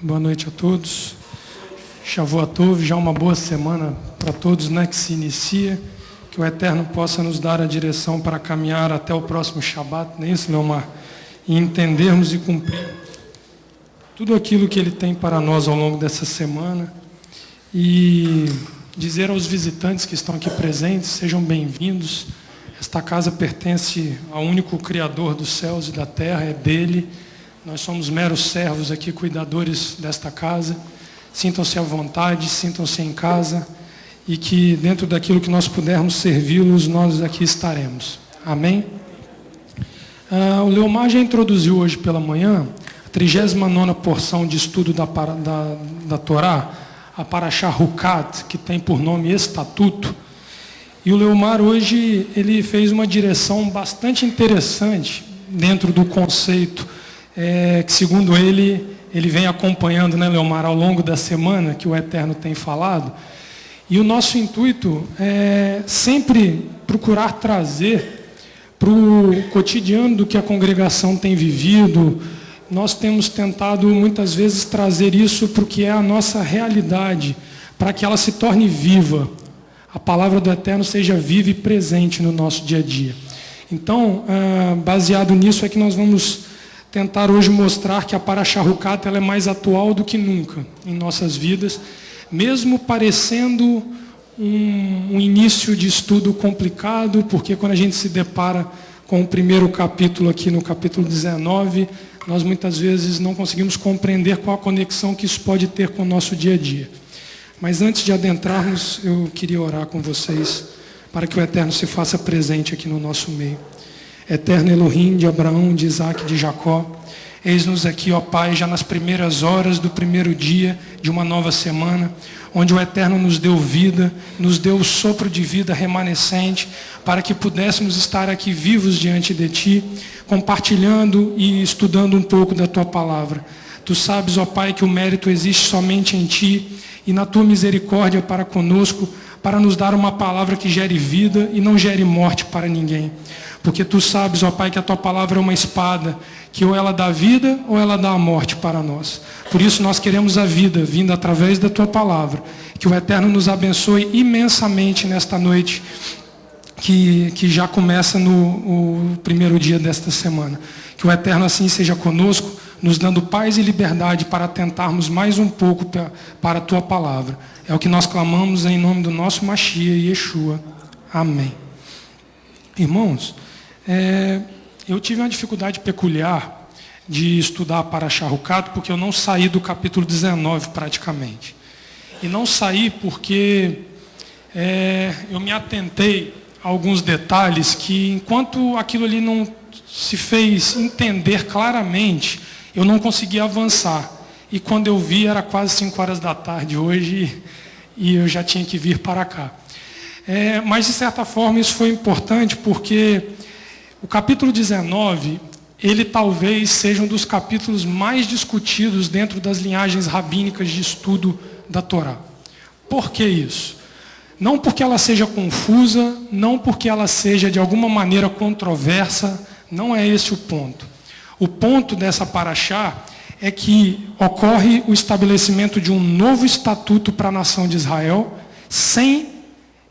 Boa noite a todos. Shavuot Tov, já uma boa semana para todos, né, que se inicia. Que o Eterno possa nos dar a direção para caminhar até o próximo Shabat, não é isso, Leomar? E entendermos e cumprir tudo aquilo que Ele tem para nós ao longo dessa semana. E dizer aos visitantes que estão aqui presentes, sejam bem-vindos. Esta casa pertence ao único Criador dos céus e da terra, é dele. Nós somos meros servos aqui, cuidadores desta casa. Sintam-se à vontade, sintam-se em casa e que dentro daquilo que nós pudermos servi-los, nós aqui estaremos. Amém? O Leomar já introduziu hoje pela manhã a 39ª porção de estudo da Torá, a Parashá Hukat, que tem por nome Estatuto. E o Leomar hoje ele fez uma direção bastante interessante dentro do conceito que, segundo ele vem acompanhando, né, Leomar, ao longo da semana que o Eterno tem falado. E o nosso intuito é sempre procurar trazer para o cotidiano do que a congregação tem vivido. Nós temos tentado muitas vezes trazer isso para o que é a nossa realidade, para que ela se torne viva. A palavra do Eterno seja viva e presente no nosso dia a dia. Então, baseado nisso é que nós vamos tentar hoje mostrar que a Parashá Hukat ela é mais atual do que nunca em nossas vidas, mesmo parecendo um início de estudo complicado, porque quando a gente se depara com o primeiro capítulo aqui no capítulo 19, nós muitas vezes não conseguimos compreender qual a conexão que isso pode ter com o nosso dia a dia. Mas antes de adentrarmos, eu queria orar com vocês para que o Eterno se faça presente aqui no nosso meio. Eterno Elohim de Abraão, de Isaac, de Jacó, eis-nos aqui, ó Pai, já nas primeiras horas do primeiro dia de uma nova semana, onde o Eterno nos deu vida, nos deu o sopro de vida remanescente, para que pudéssemos estar aqui vivos diante de Ti, compartilhando e estudando um pouco da Tua palavra. Tu sabes, ó Pai, que o mérito existe somente em Ti e na Tua misericórdia para conosco, para nos dar uma palavra que gere vida e não gere morte para ninguém. Porque Tu sabes, ó Pai, que a Tua palavra é uma espada, que ou ela dá vida ou ela dá a morte para nós. Por isso nós queremos a vida vinda através da Tua palavra. Que o Eterno nos abençoe imensamente nesta noite, que já começa no primeiro dia desta semana. Que o Eterno assim seja conosco, nos dando paz e liberdade para tentarmos mais um pouco para a Tua palavra. É o que nós clamamos em nome do nosso Mashiach Yeshua. Amém. Irmãos, eu tive uma dificuldade peculiar de estudar a Parashá Hukat, porque eu não saí do capítulo 19 praticamente. E não saí porque eu me atentei a alguns detalhes que, enquanto aquilo ali não se fez entender claramente, eu não conseguia avançar. E quando eu vi, era quase 5 horas da tarde hoje e eu já tinha que vir para cá. Mas, de certa forma, isso foi importante porque o capítulo 19, ele talvez seja um dos capítulos mais discutidos dentro das linhagens rabínicas de estudo da Torá. Por que isso? Não porque ela seja confusa, não porque ela seja de alguma maneira controversa, não é esse o ponto. O ponto dessa Parashá é que ocorre o estabelecimento de um novo estatuto para a nação de Israel, sem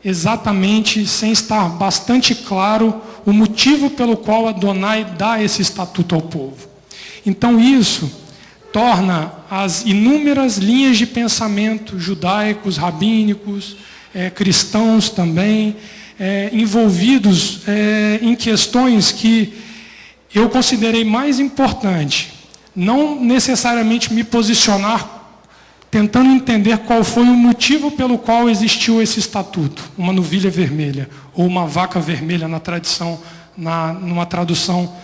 estar bastante claro o motivo pelo qual Adonai dá esse estatuto ao povo. Então isso torna as inúmeras linhas de pensamento judaicos, rabínicos, cristãos também, envolvidos em questões que eu considerei mais importante, não necessariamente me posicionar tentando entender qual foi o motivo pelo qual existiu esse estatuto, uma novilha vermelha, ou uma vaca vermelha na tradição, numa tradução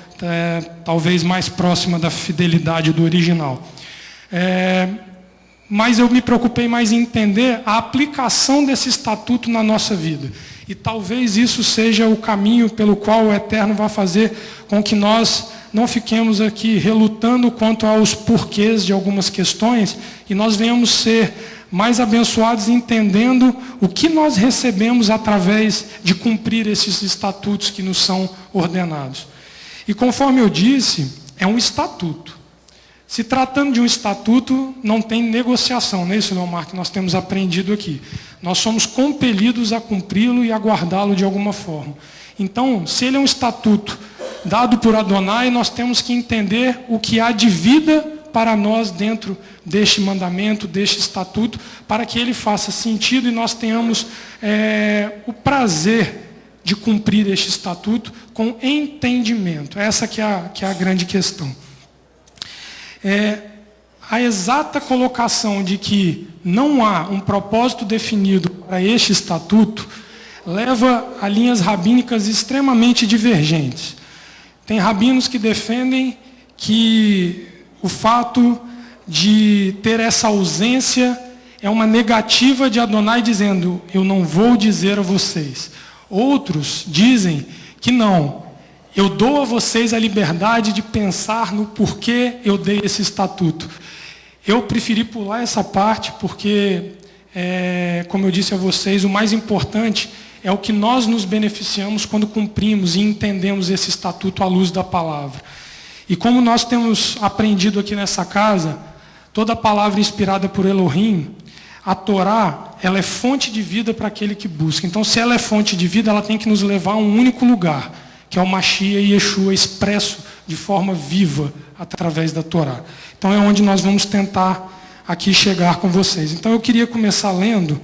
talvez mais próxima da fidelidade do original. Mas eu me preocupei mais em entender a aplicação desse estatuto na nossa vida. E talvez isso seja o caminho pelo qual o Eterno vai fazer com que nós não fiquemos aqui relutando quanto aos porquês de algumas questões e nós venhamos ser mais abençoados entendendo o que nós recebemos através de cumprir esses estatutos que nos são ordenados. E conforme eu disse, é um estatuto. Se tratando de um estatuto, não tem negociação, não é isso, Leomar, que nós temos aprendido aqui. Nós somos compelidos a cumpri-lo e a guardá-lo de alguma forma. Então, se ele é um estatuto dado por Adonai, nós temos que entender o que há de vida para nós dentro deste mandamento, deste estatuto, para que ele faça sentido e nós tenhamos o prazer de cumprir este estatuto com entendimento. Essa que é a grande questão. A exata colocação de que não há um propósito definido para este estatuto leva a linhas rabínicas extremamente divergentes. Tem rabinos que defendem que o fato de ter essa ausência é uma negativa de Adonai dizendo, eu não vou dizer a vocês. Outros dizem que não, eu dou a vocês a liberdade de pensar no porquê eu dei esse estatuto. Eu preferi pular essa parte porque, como eu disse a vocês, o mais importante é o que nós nos beneficiamos quando cumprimos e entendemos esse estatuto à luz da palavra. E como nós temos aprendido aqui nessa casa, toda palavra inspirada por Elohim, a Torá, ela é fonte de vida para aquele que busca. Então, se ela é fonte de vida, ela tem que nos levar a um único lugar, que é o Mashiach e Yeshua expresso de forma viva através da Torá. Então, é onde nós vamos tentar aqui chegar com vocês. Então, eu queria começar lendo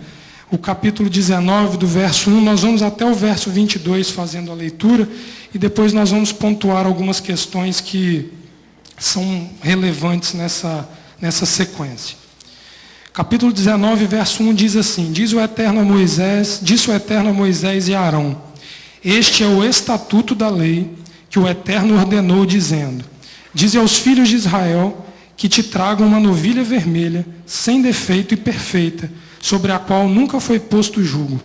o capítulo 19, do verso 1, nós vamos até o verso 22 fazendo a leitura, e depois nós vamos pontuar algumas questões que são relevantes nessa sequência. Capítulo 19, verso 1 diz assim, disse o Eterno a Moisés e a Arão, este é o estatuto da lei que o Eterno ordenou, dizendo, dize aos filhos de Israel que te tragam uma novilha vermelha, sem defeito e perfeita, sobre a qual nunca foi posto jugo.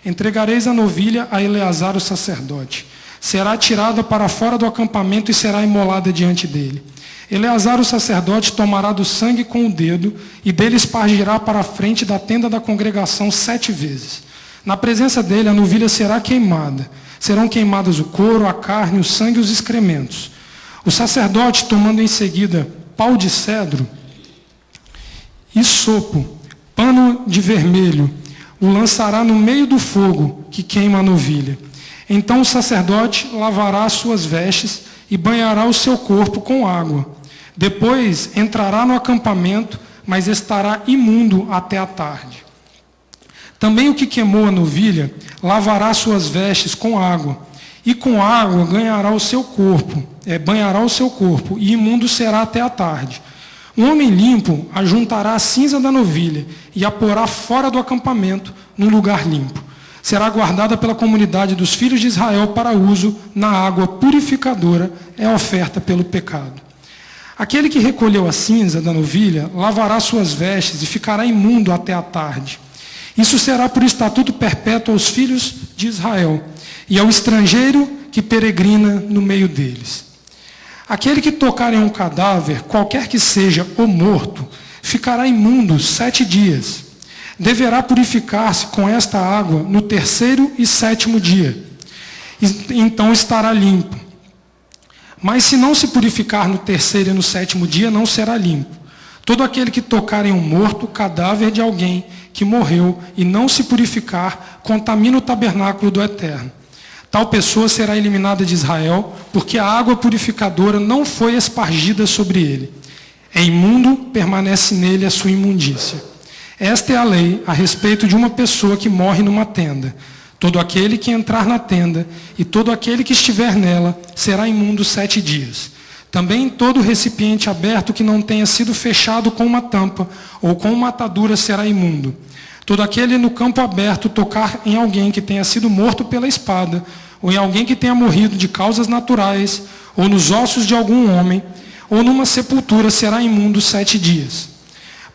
Entregareis a novilha a Eleazar o sacerdote. Será tirada para fora do acampamento e será imolada diante dele. Eleazar o sacerdote tomará do sangue com o dedo e dele espargirá para a frente da tenda da congregação 7 vezes. Na presença dele a novilha será queimada. Serão queimadas o couro, a carne, o sangue e os excrementos. O sacerdote, tomando em seguida pau de cedro e sopo, pano de vermelho, o lançará no meio do fogo que queima a novilha. Então o sacerdote lavará as suas vestes e banhará o seu corpo com água. Depois entrará no acampamento, mas estará imundo até a tarde. Também o que queimou a novilha lavará suas vestes com água, e com água banhará o seu corpo, e imundo será até a tarde. Um homem limpo ajuntará a cinza da novilha e a porá fora do acampamento, num lugar limpo. Será guardada pela comunidade dos filhos de Israel para uso na água purificadora, é oferta pelo pecado. Aquele que recolheu a cinza da novilha lavará suas vestes e ficará imundo até a tarde. Isso será por estatuto perpétuo aos filhos de Israel e ao estrangeiro que peregrina no meio deles. Aquele que tocar em um cadáver, qualquer que seja o morto, ficará imundo 7 dias. Deverá purificar-se com esta água no 3º e 7º dia. Então estará limpo. Mas se não se purificar no 3º e no 7º dia, não será limpo. Todo aquele que tocar em um morto, cadáver de alguém que morreu, e não se purificar, contamina o tabernáculo do Eterno. Tal pessoa será eliminada de Israel, porque a água purificadora não foi espargida sobre ele. É imundo, permanece nele a sua imundícia. Esta é a lei a respeito de uma pessoa que morre numa tenda. Todo aquele que entrar na tenda e todo aquele que estiver nela será imundo 7 dias. Também todo recipiente aberto que não tenha sido fechado com uma tampa ou com uma atadura será imundo. Todo aquele no campo aberto tocar em alguém que tenha sido morto pela espada, ou em alguém que tenha morrido de causas naturais, ou nos ossos de algum homem, ou numa sepultura, será imundo 7 dias.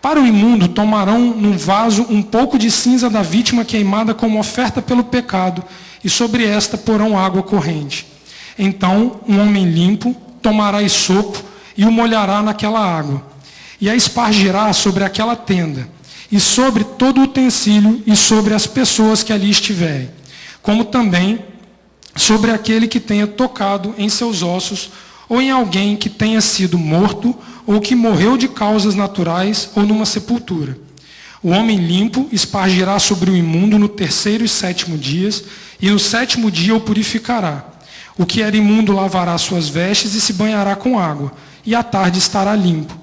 Para o imundo, tomarão num vaso um pouco de cinza da vítima queimada como oferta pelo pecado, e sobre esta porão água corrente. Então, um homem limpo tomará esopo e o molhará naquela água, e a espargirá sobre aquela tenda, e sobre todo o utensílio e sobre as pessoas que ali estiverem, como também sobre aquele que tenha tocado em seus ossos, ou em alguém que tenha sido morto, ou que morreu de causas naturais, ou numa sepultura. O homem limpo espargirá sobre o imundo no 3º e 7º dias, e no 7º dia o purificará. O que era imundo lavará suas vestes e se banhará com água, e à tarde estará limpo.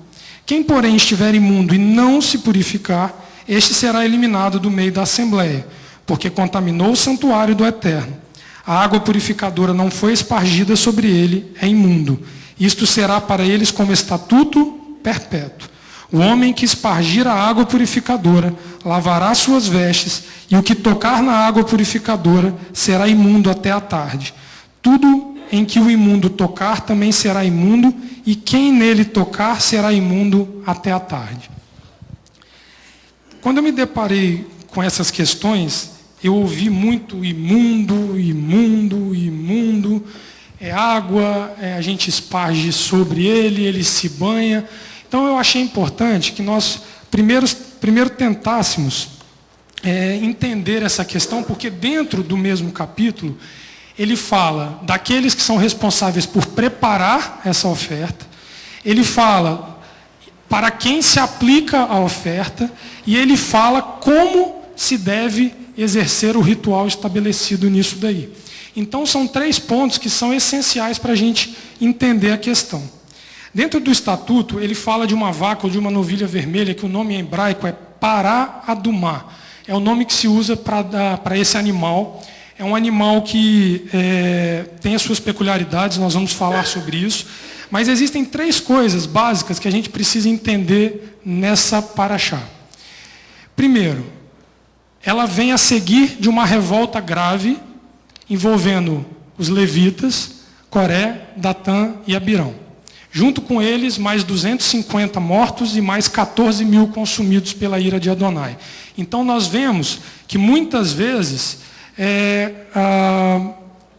Quem, porém, estiver imundo e não se purificar, este será eliminado do meio da assembleia, porque contaminou o santuário do Eterno. A água purificadora não foi espargida sobre ele, é imundo. Isto será para eles como estatuto perpétuo. O homem que espargir a água purificadora lavará suas vestes, e o que tocar na água purificadora será imundo até a tarde. Tudo em que o imundo tocar também será imundo, e quem nele tocar será imundo até a tarde. Quando eu me deparei com essas questões, eu ouvi muito imundo, imundo, imundo. É água, a gente esparge sobre ele, ele se banha. Então eu achei importante que nós primeiro tentássemos entender essa questão, porque dentro do mesmo capítulo, ele fala daqueles que são responsáveis por preparar essa oferta, ele fala para quem se aplica a oferta, e ele fala como se deve exercer o ritual estabelecido nisso daí. Então são 3 pontos que são essenciais para a gente entender a questão. Dentro do estatuto, ele fala de uma vaca ou de uma novilha vermelha, que o nome em hebraico é pará adumá. É o nome que se usa para esse animal. É um animal que tem as suas peculiaridades, nós vamos falar sobre isso. Mas existem 3 coisas básicas que a gente precisa entender nessa paraxá. Primeiro, ela vem a seguir de uma revolta grave envolvendo os levitas, Coré, Datã e Abirão. Junto com eles, mais 250 mortos e mais 14 mil consumidos pela ira de Adonai. Então nós vemos que muitas vezes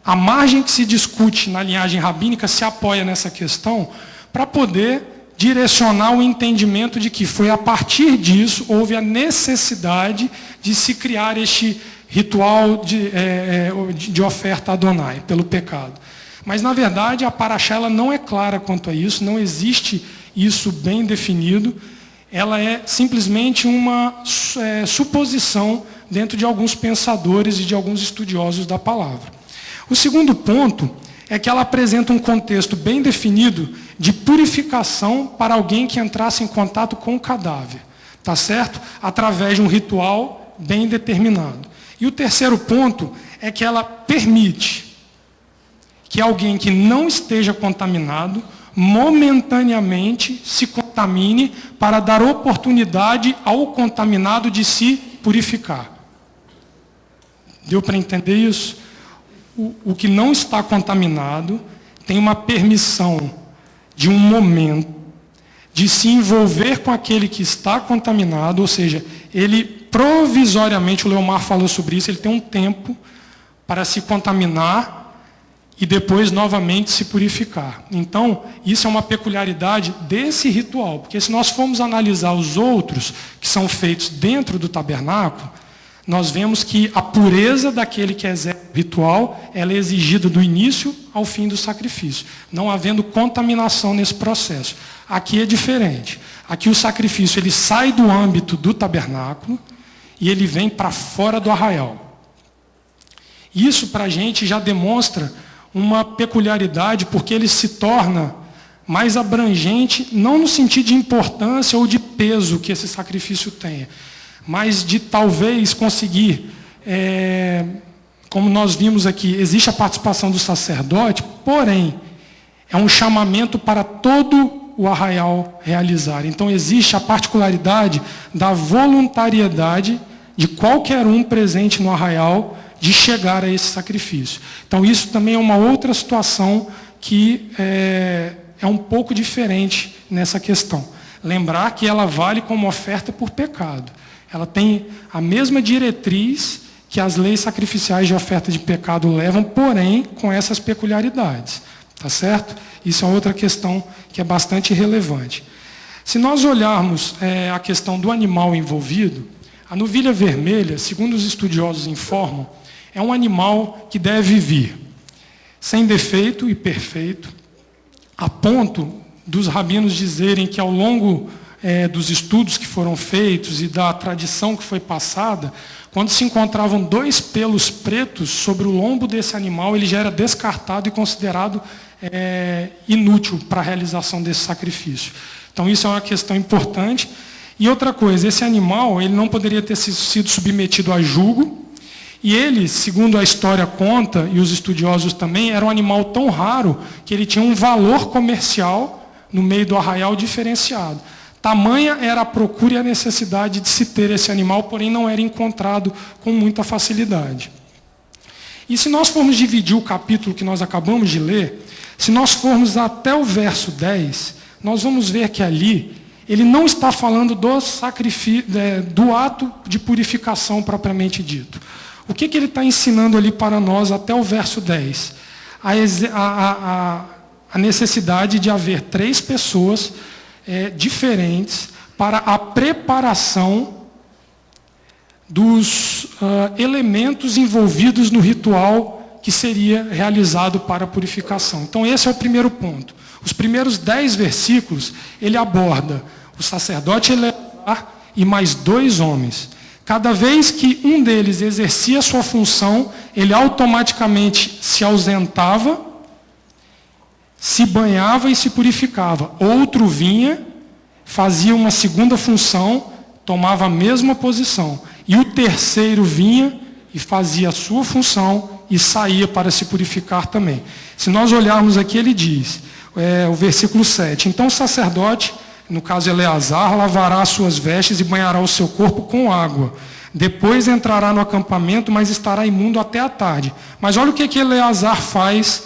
a margem que se discute na linhagem rabínica se apoia nessa questão para poder direcionar o entendimento de que foi a partir disso houve a necessidade de se criar este ritual de oferta a Adonai pelo pecado. Mas, na verdade, a paraxá ela não é clara quanto a isso, não existe isso bem definido, ela é simplesmente uma suposição dentro de alguns pensadores e de alguns estudiosos da palavra. O segundo ponto é que ela apresenta um contexto bem definido de purificação para alguém que entrasse em contato com o cadáver, tá certo? Através de um ritual bem determinado. E o terceiro ponto é que ela permite que alguém que não esteja contaminado, momentaneamente se contamine para dar oportunidade ao contaminado de se purificar. Deu para entender isso? O que não está contaminado tem uma permissão de um momento de se envolver com aquele que está contaminado, ou seja, ele provisoriamente, o Leomar falou sobre isso, ele tem um tempo para se contaminar e depois novamente se purificar. Então, isso é uma peculiaridade desse ritual, porque se nós formos analisar os outros que são feitos dentro do tabernáculo, nós vemos que a pureza daquele que exerce o ritual, ela é exigida do início ao fim do sacrifício, não havendo contaminação nesse processo. Aqui é diferente. Aqui o sacrifício ele sai do âmbito do tabernáculo e ele vem para fora do arraial. Isso para a gente já demonstra uma peculiaridade, porque ele se torna mais abrangente, não no sentido de importância ou de peso que esse sacrifício tenha, mas de talvez conseguir, como nós vimos aqui, existe a participação do sacerdote, porém, é um chamamento para todo o arraial realizar. Então existe a particularidade da voluntariedade de qualquer um presente no arraial de chegar a esse sacrifício. Então isso também é uma outra situação que é um pouco diferente nessa questão. Lembrar que ela vale como oferta por pecado. Ela tem a mesma diretriz que as leis sacrificiais de oferta de pecado levam, porém com essas peculiaridades. tá certo? Isso é outra questão que é bastante relevante. Se nós olharmos a questão do animal envolvido, a novilha vermelha, segundo os estudiosos informam, é um animal que deve vir sem defeito e perfeito, a ponto dos rabinos dizerem que ao longo dos estudos que foram feitos e da tradição que foi passada, quando se encontravam 2 pelos pretos sobre o lombo desse animal, ele já era descartado e considerado inútil para a realização desse sacrifício. Então isso é uma questão importante. E outra coisa, esse animal ele não poderia ter sido submetido a julgo, e ele, segundo a história conta, e os estudiosos também, era um animal tão raro que ele tinha um valor comercial no meio do arraial diferenciado. Tamanha era a procura e a necessidade de se ter esse animal, porém não era encontrado com muita facilidade. E se nós formos dividir o capítulo que nós acabamos de ler, se nós formos até o verso 10, nós vamos ver que ali ele não está falando do sacrifício, do ato de purificação propriamente dito. O que ele está ensinando ali para nós até o verso 10? A necessidade de haver 3 pessoas diferentes para a preparação dos elementos envolvidos no ritual que seria realizado para a purificação. Então esse é o primeiro ponto. Os primeiros 10 versículos, ele aborda o sacerdote Eleazar e mais 2 homens. Cada vez que um deles exercia sua função, ele automaticamente se ausentava, se banhava e se purificava. Outro vinha, fazia uma segunda função, tomava a mesma posição. E o terceiro vinha e fazia a sua função e saía para se purificar também. Se nós olharmos aqui, ele diz, o versículo 7, então o sacerdote, no caso Eleazar, lavará as suas vestes e banhará o seu corpo com água. Depois entrará no acampamento, mas estará imundo até a tarde. Mas olha o que Eleazar faz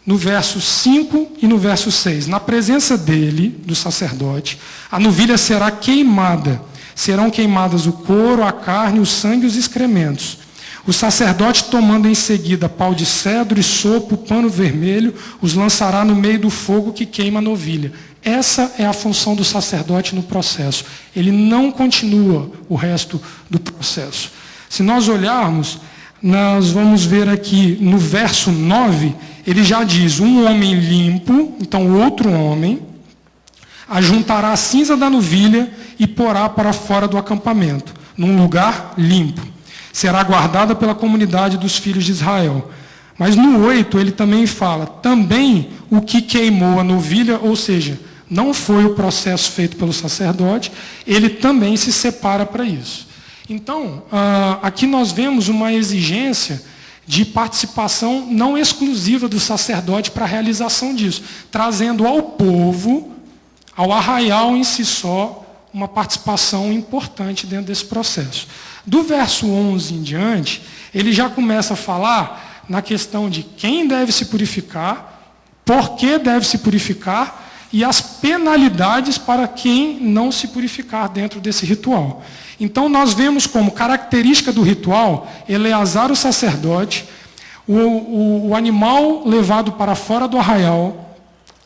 no verso 5 e no verso 6. Na presença dele, do sacerdote, a novilha será queimada. Serão queimadas o couro, a carne, o sangue e os excrementos. O sacerdote, tomando em seguida pau de cedro e sopo, pano vermelho, os lançará no meio do fogo que queima a novilha. Essa é a função do sacerdote no processo. Ele não continua o resto do processo. Se nós olharmos, nós vamos ver aqui no verso 9, ele já diz, um homem limpo, então outro homem, ajuntará a cinza da novilha e porá para fora do acampamento, num lugar limpo. Será guardada pela comunidade dos filhos de Israel. Mas no 8 ele também fala, também o que queimou a novilha, ou seja, não foi o processo feito pelo sacerdote, ele também se separa para isso. Então, aqui nós vemos uma exigência de participação não exclusiva do sacerdote para a realização disso, trazendo ao povo, ao arraial em si só, uma participação importante dentro desse processo. Do verso 11 em diante, ele já começa a falar na questão de quem deve se purificar, por que deve se purificar, e as penalidades para quem não se purificar dentro desse ritual. Então nós vemos como característica do ritual, Eleazar o sacerdote, o animal levado para fora do arraial,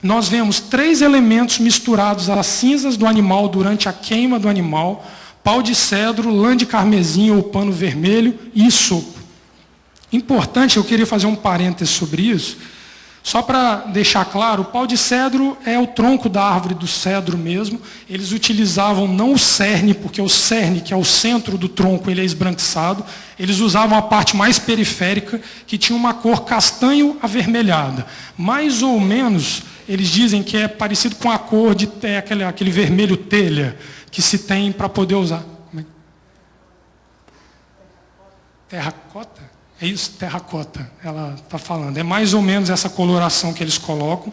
nós vemos 3 elementos misturados às cinzas do animal durante a queima do animal, pau de cedro, lã de carmesim ou pano vermelho e sopo. Importante, eu queria fazer um parêntese sobre isso, só para deixar claro, o pau de cedro é o tronco da árvore do cedro mesmo. Eles utilizavam não o cerne, porque o cerne, que é o centro do tronco, ele é esbranquiçado. Eles usavam a parte mais periférica, que tinha uma cor castanho avermelhada. Mais ou menos, eles dizem que é parecido com a cor de aquele vermelho telha, que se tem para poder usar. Terracota? É isso, terracota, ela está falando. É mais ou menos essa coloração que eles colocam.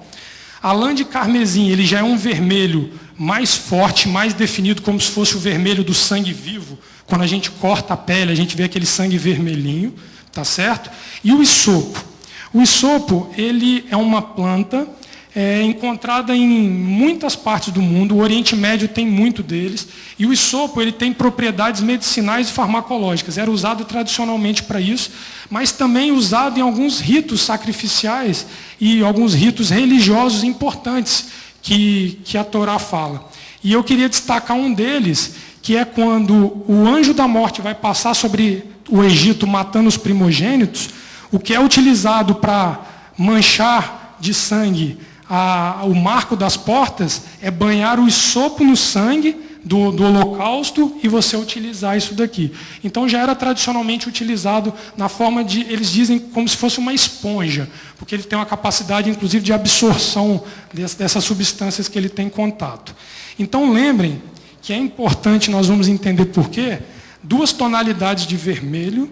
A lã de carmesim, ele já é um vermelho mais forte, mais definido, como se fosse o vermelho do sangue vivo. Quando a gente corta a pele, a gente vê aquele sangue vermelhinho, tá certo? E o isopo. O isopo, ele é uma planta é encontrada em muitas partes do mundo. O Oriente Médio tem muito deles. E o hisopo ele tem propriedades medicinais e farmacológicas. Era usado tradicionalmente para isso, mas também usado em alguns ritos sacrificiais e alguns ritos religiosos importantes que a Torá fala. E eu queria destacar um deles, que é quando o anjo da morte vai passar sobre o Egito matando os primogênitos. O que é utilizado para manchar de sangue o marco das portas é banhar o hisopo no sangue do holocausto e você utilizar isso daqui. Então já era tradicionalmente utilizado na forma de, eles dizem, como se fosse uma esponja, porque ele tem uma capacidade, inclusive, de absorção dessas substâncias que ele tem contato. Então lembrem que é importante, nós vamos entender por quê, 2 tonalidades de vermelho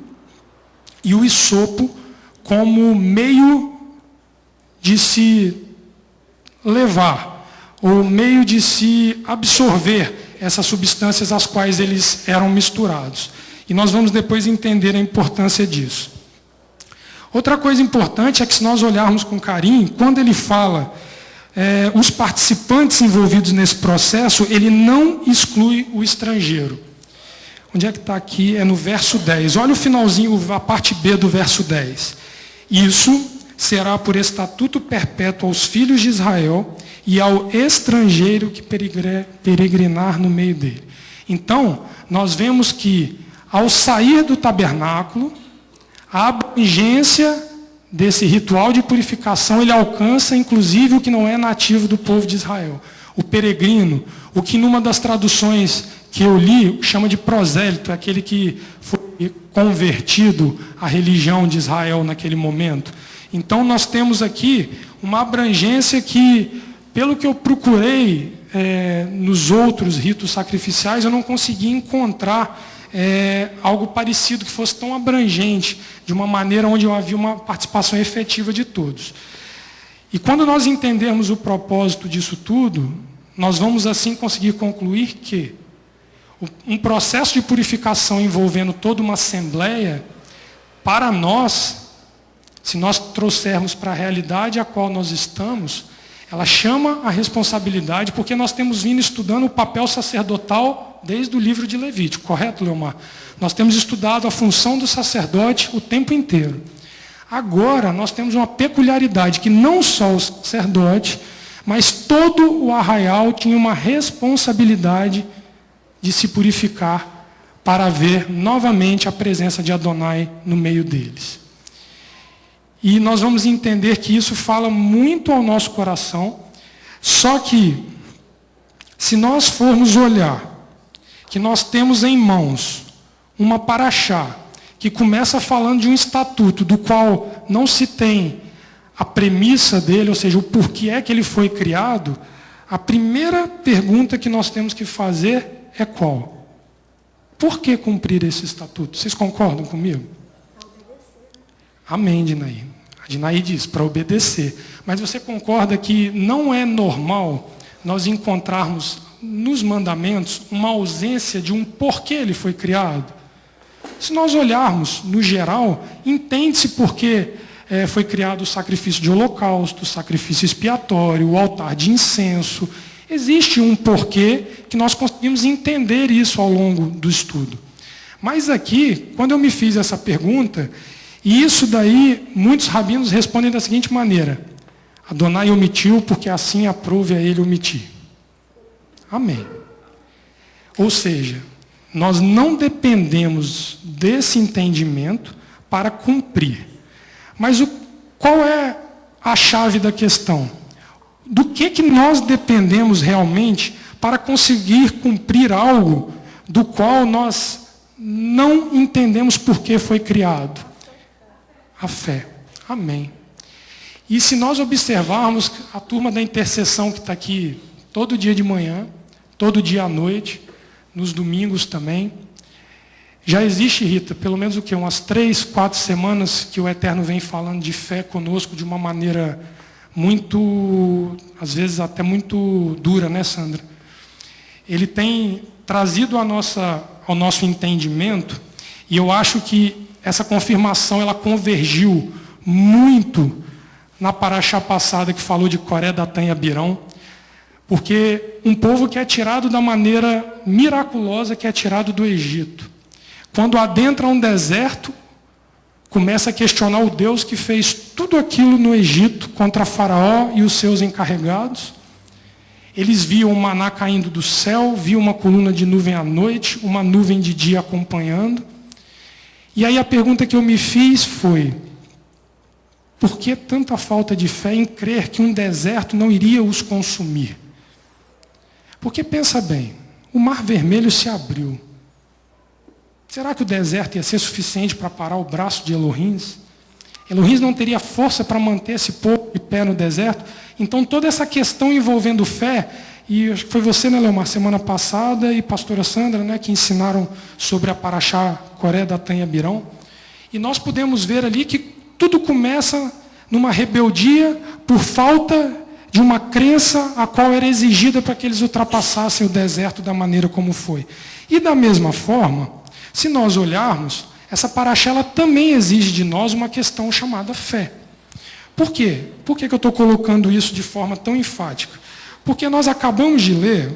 e o hisopo como meio de se levar, ou meio de se absorver essas substâncias às quais eles eram misturados. E nós vamos depois entender a importância disso. Outra coisa importante é que, se nós olharmos com carinho, quando ele fala os participantes envolvidos nesse processo, ele não exclui o estrangeiro. Onde é que está aqui? É no verso 10. Olha o finalzinho, a parte B do verso 10. Isso será por estatuto perpétuo aos filhos de Israel e ao estrangeiro que peregrinar no meio dele. Então, nós vemos que, ao sair do tabernáculo, a abrangência desse ritual de purificação, ele alcança, inclusive, o que não é nativo do povo de Israel. O peregrino, o que numa das traduções que eu li, chama de prosélito, é aquele que foi convertido à religião de Israel naquele momento. Então, nós temos aqui uma abrangência que, pelo que eu procurei nos outros ritos sacrificiais, eu não consegui encontrar algo parecido que fosse tão abrangente, de uma maneira onde havia uma participação efetiva de todos. E quando nós entendermos o propósito disso tudo, nós vamos assim conseguir concluir que um processo de purificação envolvendo toda uma assembleia, para nós, se nós trouxermos para a realidade a qual nós estamos, ela chama a responsabilidade, porque nós temos vindo estudando o papel sacerdotal desde o livro de Levítico, correto, Leomar? Nós temos estudado a função do sacerdote o tempo inteiro. Agora, nós temos uma peculiaridade, que não só o sacerdote, mas todo o arraial tinha uma responsabilidade de se purificar para ver novamente a presença de Adonai no meio deles. E nós vamos entender que isso fala muito ao nosso coração, só que, se nós formos olhar, que nós temos em mãos uma paraxá, que começa falando de um estatuto, do qual não se tem a premissa dele, ou seja, o porquê é que ele foi criado, a primeira pergunta que nós temos que fazer é qual? Por que cumprir esse estatuto? Vocês concordam comigo? Amém, Dinaí. A Dinaí diz, para obedecer. Mas você concorda que não é normal nós encontrarmos nos mandamentos uma ausência de um porquê ele foi criado? Se nós olharmos no geral, entende-se por que foi criado o sacrifício de holocausto, o sacrifício expiatório, o altar de incenso. Existe um porquê que nós conseguimos entender isso ao longo do estudo. Mas aqui, quando eu me fiz essa pergunta, e isso daí, muitos rabinos respondem da seguinte maneira: Adonai omitiu porque assim aprove a ele omitir. Amém. Ou seja, nós não dependemos desse entendimento para cumprir. Mas qual é a chave da questão? Do que nós dependemos realmente para conseguir cumprir algo do qual nós não entendemos por que foi criado? A fé. Amém. E se nós observarmos a turma da intercessão que está aqui todo dia de manhã, todo dia à noite, nos domingos também, já existe, Rita, pelo menos umas 3, 4 semanas que o Eterno vem falando de fé conosco de uma maneira muito, às vezes até muito dura, né, Sandra? Ele tem trazido ao nosso entendimento, e eu acho que essa confirmação ela convergiu muito na paraxá passada que falou de Coré, Datã e Abirão, porque um povo que é tirado da maneira miraculosa que é tirado do Egito, quando adentra um deserto, começa a questionar o Deus que fez tudo aquilo no Egito contra Faraó e os seus encarregados. Eles viam o maná caindo do céu, viam uma coluna de nuvem à noite, uma nuvem de dia acompanhando. E aí a pergunta que eu me fiz foi: por que tanta falta de fé em crer que um deserto não iria os consumir? Porque pensa bem, o Mar Vermelho se abriu. Será que o deserto ia ser suficiente para parar o braço de Elohim? Elohim não teria força para manter esse povo de pé no deserto? Então toda essa questão envolvendo fé, e acho que foi você, né, Leomar, semana passada, e pastora Sandra, né, que ensinaram sobre a paraxá Coré, Datã e Abirão. E nós podemos ver ali que tudo começa numa rebeldia por falta de uma crença a qual era exigida para que eles ultrapassassem o deserto da maneira como foi. E da mesma forma, se nós olharmos, essa paraxá ela também exige de nós uma questão chamada fé. Por quê? Por que eu estou colocando isso de forma tão enfática? Porque nós acabamos de ler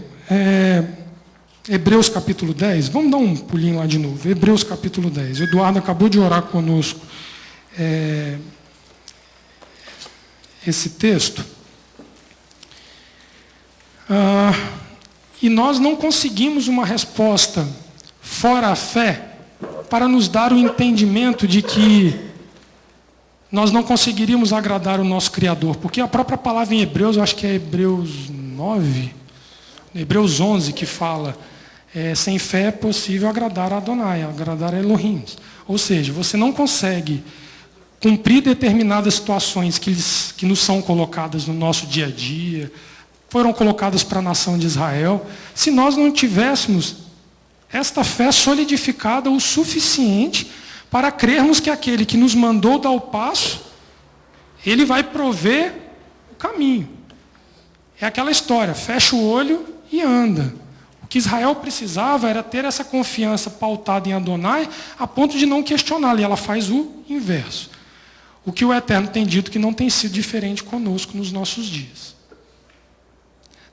Hebreus capítulo 10. Vamos dar um pulinho lá de novo. Hebreus capítulo 10. O Eduardo acabou de orar conosco esse texto. E nós não conseguimos uma resposta fora a fé para nos dar o entendimento de que nós não conseguiríamos agradar o nosso Criador. Porque a própria palavra em Hebreus, eu acho que é Hebreus 9, Hebreus 11, que fala, sem fé é possível agradar a Adonai, agradar a Elohim. Ou seja, você não consegue cumprir determinadas situações que nos são colocadas no nosso dia a dia, foram colocadas para a nação de Israel, se nós não tivéssemos esta fé solidificada o suficiente para crermos que aquele que nos mandou dar o passo, ele vai prover o caminho. É aquela história, fecha o olho e anda. O que Israel precisava era ter essa confiança pautada em Adonai, a ponto de não questioná-la, e ela faz o inverso. O que o Eterno tem dito que não tem sido diferente conosco nos nossos dias.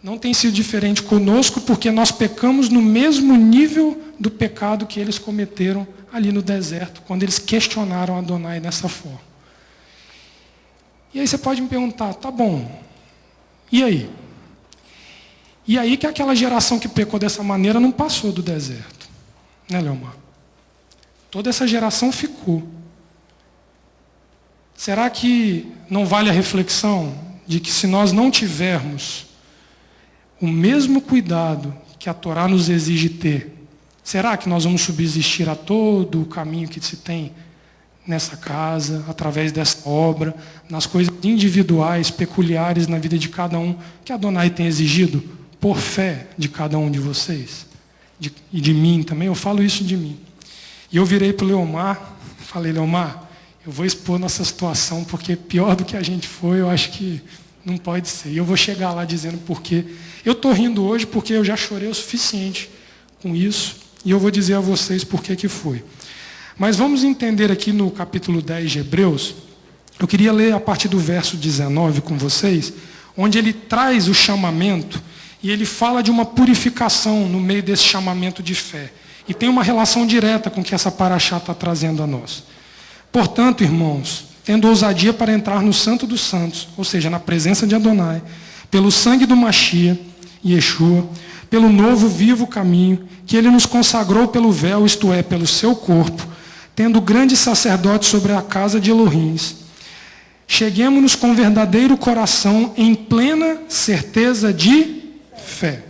Não tem sido diferente conosco porque nós pecamos no mesmo nível do pecado que eles cometeram ali no deserto, quando eles questionaram Adonai dessa forma. E aí você pode me perguntar, tá bom, e aí? E aí que aquela geração que pecou dessa maneira não passou do deserto. Né, Leomar? Toda essa geração ficou. Será que não vale a reflexão de que se nós não tivermos o mesmo cuidado que a Torá nos exige ter, será que nós vamos subsistir a todo o caminho que se tem nessa casa, através dessa obra, nas coisas individuais, peculiares na vida de cada um, que Adonai tem exigido por fé de cada um de vocês? E de mim também, eu falo isso de mim. E eu virei para o Leomar, falei, Leomar, eu vou expor nossa situação, porque pior do que a gente foi, eu acho que não pode ser. E eu vou chegar lá dizendo por quê. Eu estou rindo hoje porque eu já chorei o suficiente com isso, e eu vou dizer a vocês por que foi. Mas vamos entender aqui no capítulo 10 de Hebreus, eu queria ler a partir do verso 19 com vocês, onde ele traz o chamamento, e ele fala de uma purificação no meio desse chamamento de fé. E tem uma relação direta com o que essa paraxá está trazendo a nós. Portanto, irmãos, tendo ousadia para entrar no Santo dos Santos, ou seja, na presença de Adonai, pelo sangue do Mashiach, Yeshua, pelo novo vivo caminho, que ele nos consagrou pelo véu, isto é, pelo seu corpo, tendo grande sacerdote sobre a casa de Elohim, cheguemo-nos com verdadeiro coração em plena certeza de fé,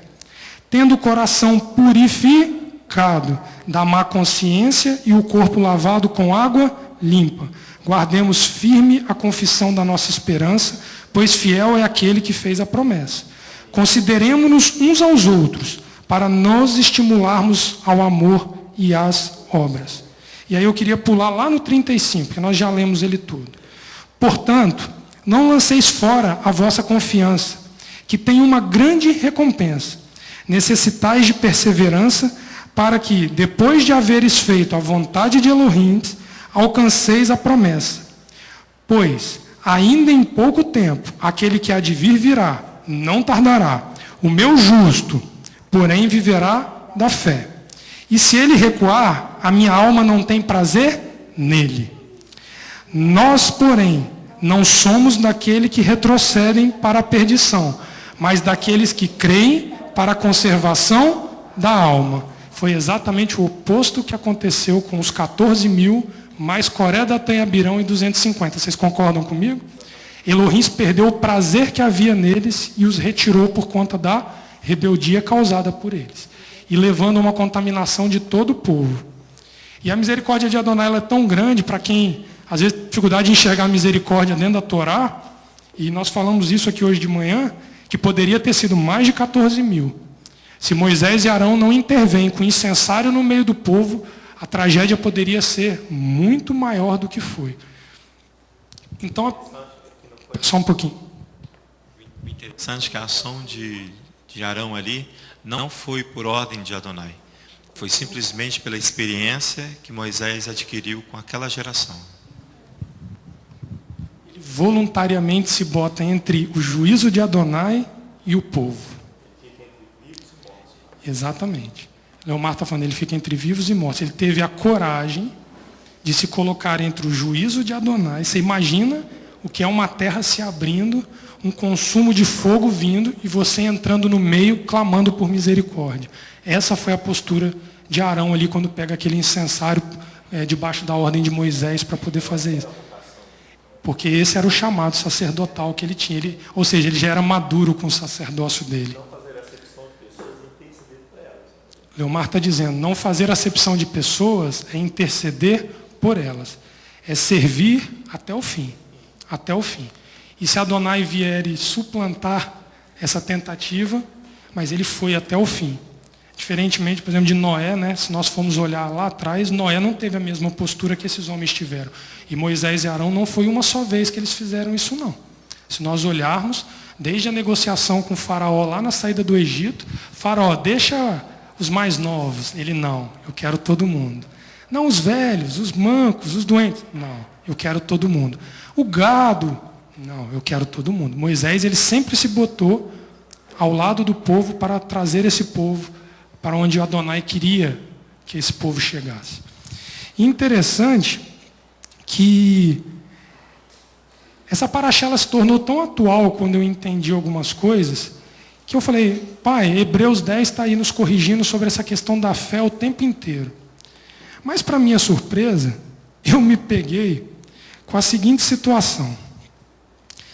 tendo o coração purificado da má consciência e o corpo lavado com água limpa. Guardemos firme a confissão da nossa esperança, pois fiel é aquele que fez a promessa. Consideremo-nos uns aos outros, para nos estimularmos ao amor e às obras. E aí eu queria pular lá no 35, porque nós já lemos ele todo. Portanto, não lanceis fora a vossa confiança, que tem uma grande recompensa. Necessitais de perseverança, para que, depois de haveres feito a vontade de Elohim, alcanceis a promessa. Pois ainda em pouco tempo, aquele que há de vir virá, não tardará. O meu justo, porém, viverá da fé. E se ele recuar, a minha alma não tem prazer nele. Nós, porém, não somos daqueles que retrocedem para a perdição, mas daqueles que creem para a conservação da alma. Foi exatamente o oposto que aconteceu com os 14.000, mais Coré, Datã e Abirão e 250. Vocês concordam comigo? Elohim perdeu o prazer que havia neles e os retirou por conta da rebeldia causada por eles, e levando a uma contaminação de todo o povo. E a misericórdia de Adonai ela é tão grande, para quem às vezes tem dificuldade de enxergar a misericórdia dentro da Torá, e nós falamos isso aqui hoje de manhã, que poderia ter sido mais de 14.000. Se Moisés e Arão não intervêm com incensário no meio do povo, a tragédia poderia ser muito maior do que foi. Então, só um pouquinho. O interessante é que a ação de Arão ali não foi por ordem de Adonai. Foi simplesmente pela experiência que Moisés adquiriu com aquela geração. Ele voluntariamente se bota entre o juízo de Adonai e o povo. Exatamente. Leomar está falando, ele fica entre vivos e mortos. Ele teve a coragem de se colocar entre o juízo de Adonai. Você imagina o que é uma terra se abrindo, um consumo de fogo vindo e você entrando no meio, clamando por misericórdia. Essa foi a postura de Arão ali, quando pega aquele incensário debaixo da ordem de Moisés para poder fazer isso. Porque esse era o chamado sacerdotal que ele tinha. Ou seja, ele já era maduro com o sacerdócio dele. Leomar está dizendo, não fazer acepção de pessoas é interceder por elas. É servir até o fim. Até o fim. E se Adonai vier e suplantar essa tentativa, mas ele foi até o fim. Diferentemente, por exemplo, de Noé, né? Se nós formos olhar lá atrás, Noé não teve a mesma postura que esses homens tiveram. E Moisés e Arão não foi uma só vez que eles fizeram isso, não. Se nós olharmos, desde a negociação com o faraó lá na saída do Egito, faraó, deixa os mais novos. Ele, não, eu quero todo mundo. Não os velhos, os mancos, os doentes. Não, eu quero todo mundo. O gado, não, eu quero todo mundo. Moisés, ele sempre se botou ao lado do povo para trazer esse povo para onde Adonai queria que esse povo chegasse. E interessante que essa paraxá ela se tornou tão atual quando eu entendi algumas coisas, que eu falei, pai, Hebreus 10 está aí nos corrigindo sobre essa questão da fé o tempo inteiro. Mas, para minha surpresa, eu me peguei com a seguinte situação.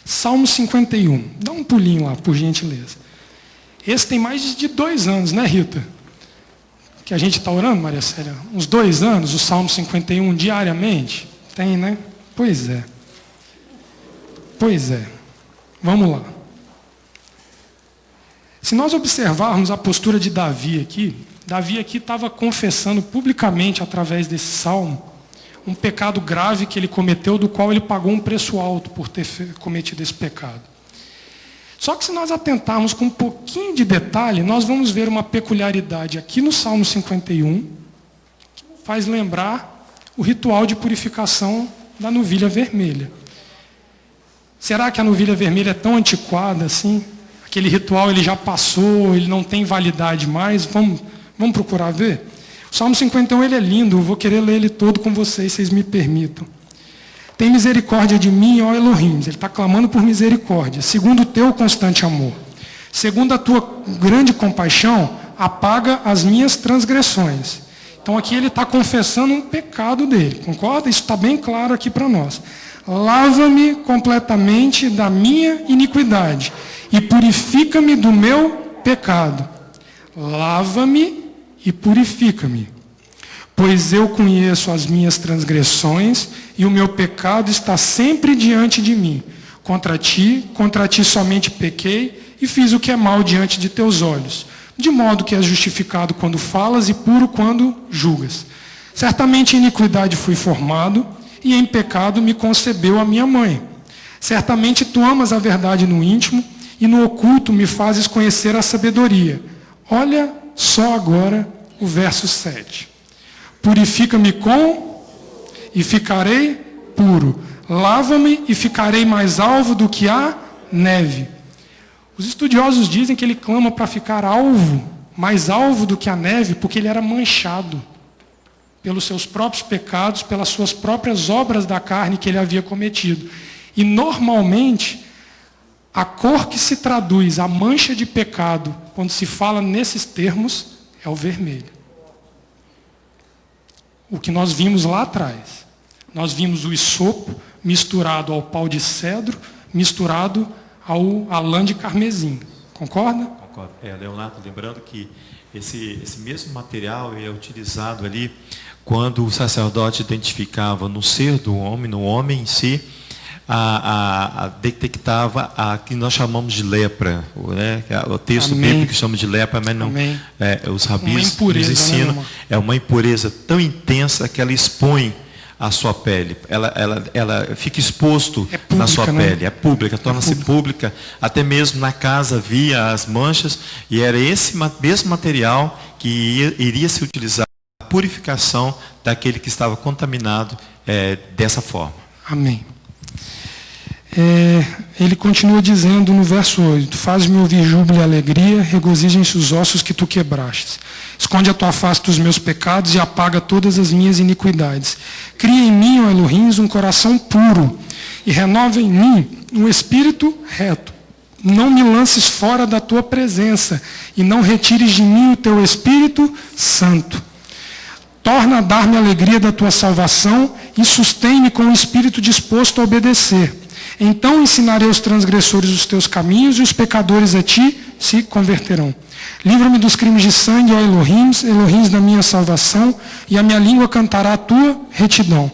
Salmo 51. Dá um pulinho lá, por gentileza. Esse tem mais de 2 anos, né, Rita? Que a gente está orando, Maria Célia? Uns 2 anos, o Salmo 51, diariamente? Tem, né? Pois é. Pois é. Vamos lá. Se nós observarmos a postura de Davi aqui estava confessando publicamente, através desse salmo, um pecado grave que ele cometeu, do qual ele pagou um preço alto por ter cometido esse pecado. Só que se nós atentarmos com um pouquinho de detalhe, nós vamos ver uma peculiaridade aqui no Salmo 51, que faz lembrar o ritual de purificação da novilha vermelha. Será que a novilha vermelha é tão antiquada assim? Aquele ritual ele já passou, ele não tem validade mais? Vamos procurar ver? O Salmo 51 ele é lindo, eu vou querer ler ele todo com vocês, vocês me permitam. Tem misericórdia de mim, ó Elohim. Ele está clamando por misericórdia. Segundo o teu constante amor. Segundo a tua grande compaixão, apaga as minhas transgressões. Então aqui ele está confessando um pecado dele. Concorda? Isso está bem claro aqui para nós. Lava-me completamente da minha iniquidade e purifica-me do meu pecado. Lava-me e purifica-me. Pois eu conheço as minhas transgressões e o meu pecado está sempre diante de mim. Contra ti somente pequei e fiz o que é mal diante de teus olhos, de modo que és justificado quando falas e puro quando julgas. Certamente em iniquidade fui formado e em pecado me concebeu a minha mãe. Certamente tu amas a verdade no íntimo e no oculto me fazes conhecer a sabedoria. Olha só agora o verso 7. Purifica-me com e ficarei puro. lava-me e ficarei mais alvo do que a neve. Os estudiosos dizem que ele clama para ficar alvo, mais alvo do que a neve, porque ele era manchado pelos seus próprios pecados, pelas suas próprias obras da carne que ele havia cometido. E normalmente, a cor que se traduz a mancha de pecado, quando se fala nesses termos, é o vermelho. O que nós vimos lá atrás. Nós vimos o hisopo misturado ao pau de cedro, misturado à lã de carmesim. Concorda? Concordo. Leonardo, lembrando que esse mesmo material é utilizado ali quando o sacerdote identificava no ser do homem, no homem em si, detectava a que nós chamamos de lepra, né? O texto bíblico chama de lepra, mas não, os rabis nos ensinam, né, é uma impureza tão intensa que ela expõe a sua pele, ela fica exposto pública, na sua pele, é pública, torna-se pública, até mesmo na casa havia as manchas, e era esse mesmo material que iria se utilizar para a purificação daquele que estava contaminado dessa forma. Amém. Ele continua dizendo no verso 8, faz-me ouvir júbilo e alegria, regozijem-se os ossos que tu quebrastes. Esconde a tua face dos meus pecados e apaga todas as minhas iniquidades. Cria em mim, ó Elohim, um coração puro e renova em mim um espírito reto. Não me lances fora da tua presença e não retires de mim o teu Espírito Santo. Torna a dar-me a alegria da tua salvação e sustém-me com o espírito disposto a obedecer. Então ensinarei aos transgressores os teus caminhos e os pecadores a ti se converterão. Livra-me dos crimes de sangue, ó Elohims, Elohims da minha salvação, e a minha língua cantará a tua retidão.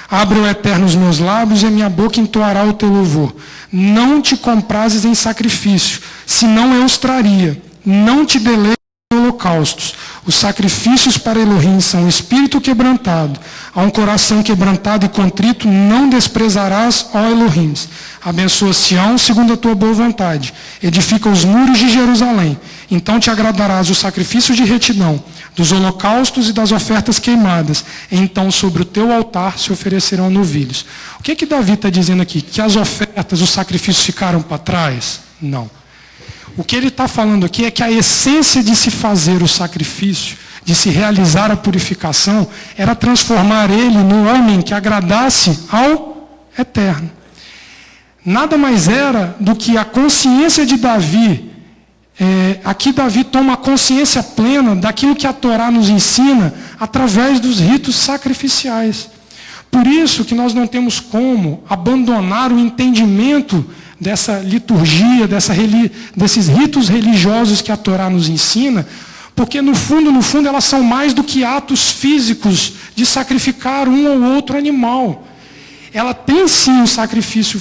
Abre, ó Eterno, os meus lábios, e a minha boca entoará o teu louvor. Não te comprases em sacrifício, senão eu os traria. Não te deleites em holocaustos. Os sacrifícios para Elohim são o espírito quebrantado. A um coração quebrantado e contrito não desprezarás, ó Elohim. Abençoa Sião segundo a tua boa vontade. Edifica os muros de Jerusalém. Então te agradarás os sacrifícios de retidão, dos holocaustos e das ofertas queimadas. Então sobre o teu altar se oferecerão novilhos. O que Davi está dizendo aqui? Que as ofertas, os sacrifícios ficaram para trás? Não. O que ele está falando aqui é que a essência de se fazer o sacrifício, de se realizar a purificação, era transformar ele num homem que agradasse ao Eterno. Nada mais era do que a consciência de Davi. Aqui Davi toma a consciência plena daquilo que a Torá nos ensina através dos ritos sacrificiais. Por isso que nós não temos como abandonar o entendimento dessa liturgia, desses ritos religiosos que a Torá nos ensina, porque no fundo, elas são mais do que atos físicos de sacrificar um ou outro animal. Ela tem sim o sacrifício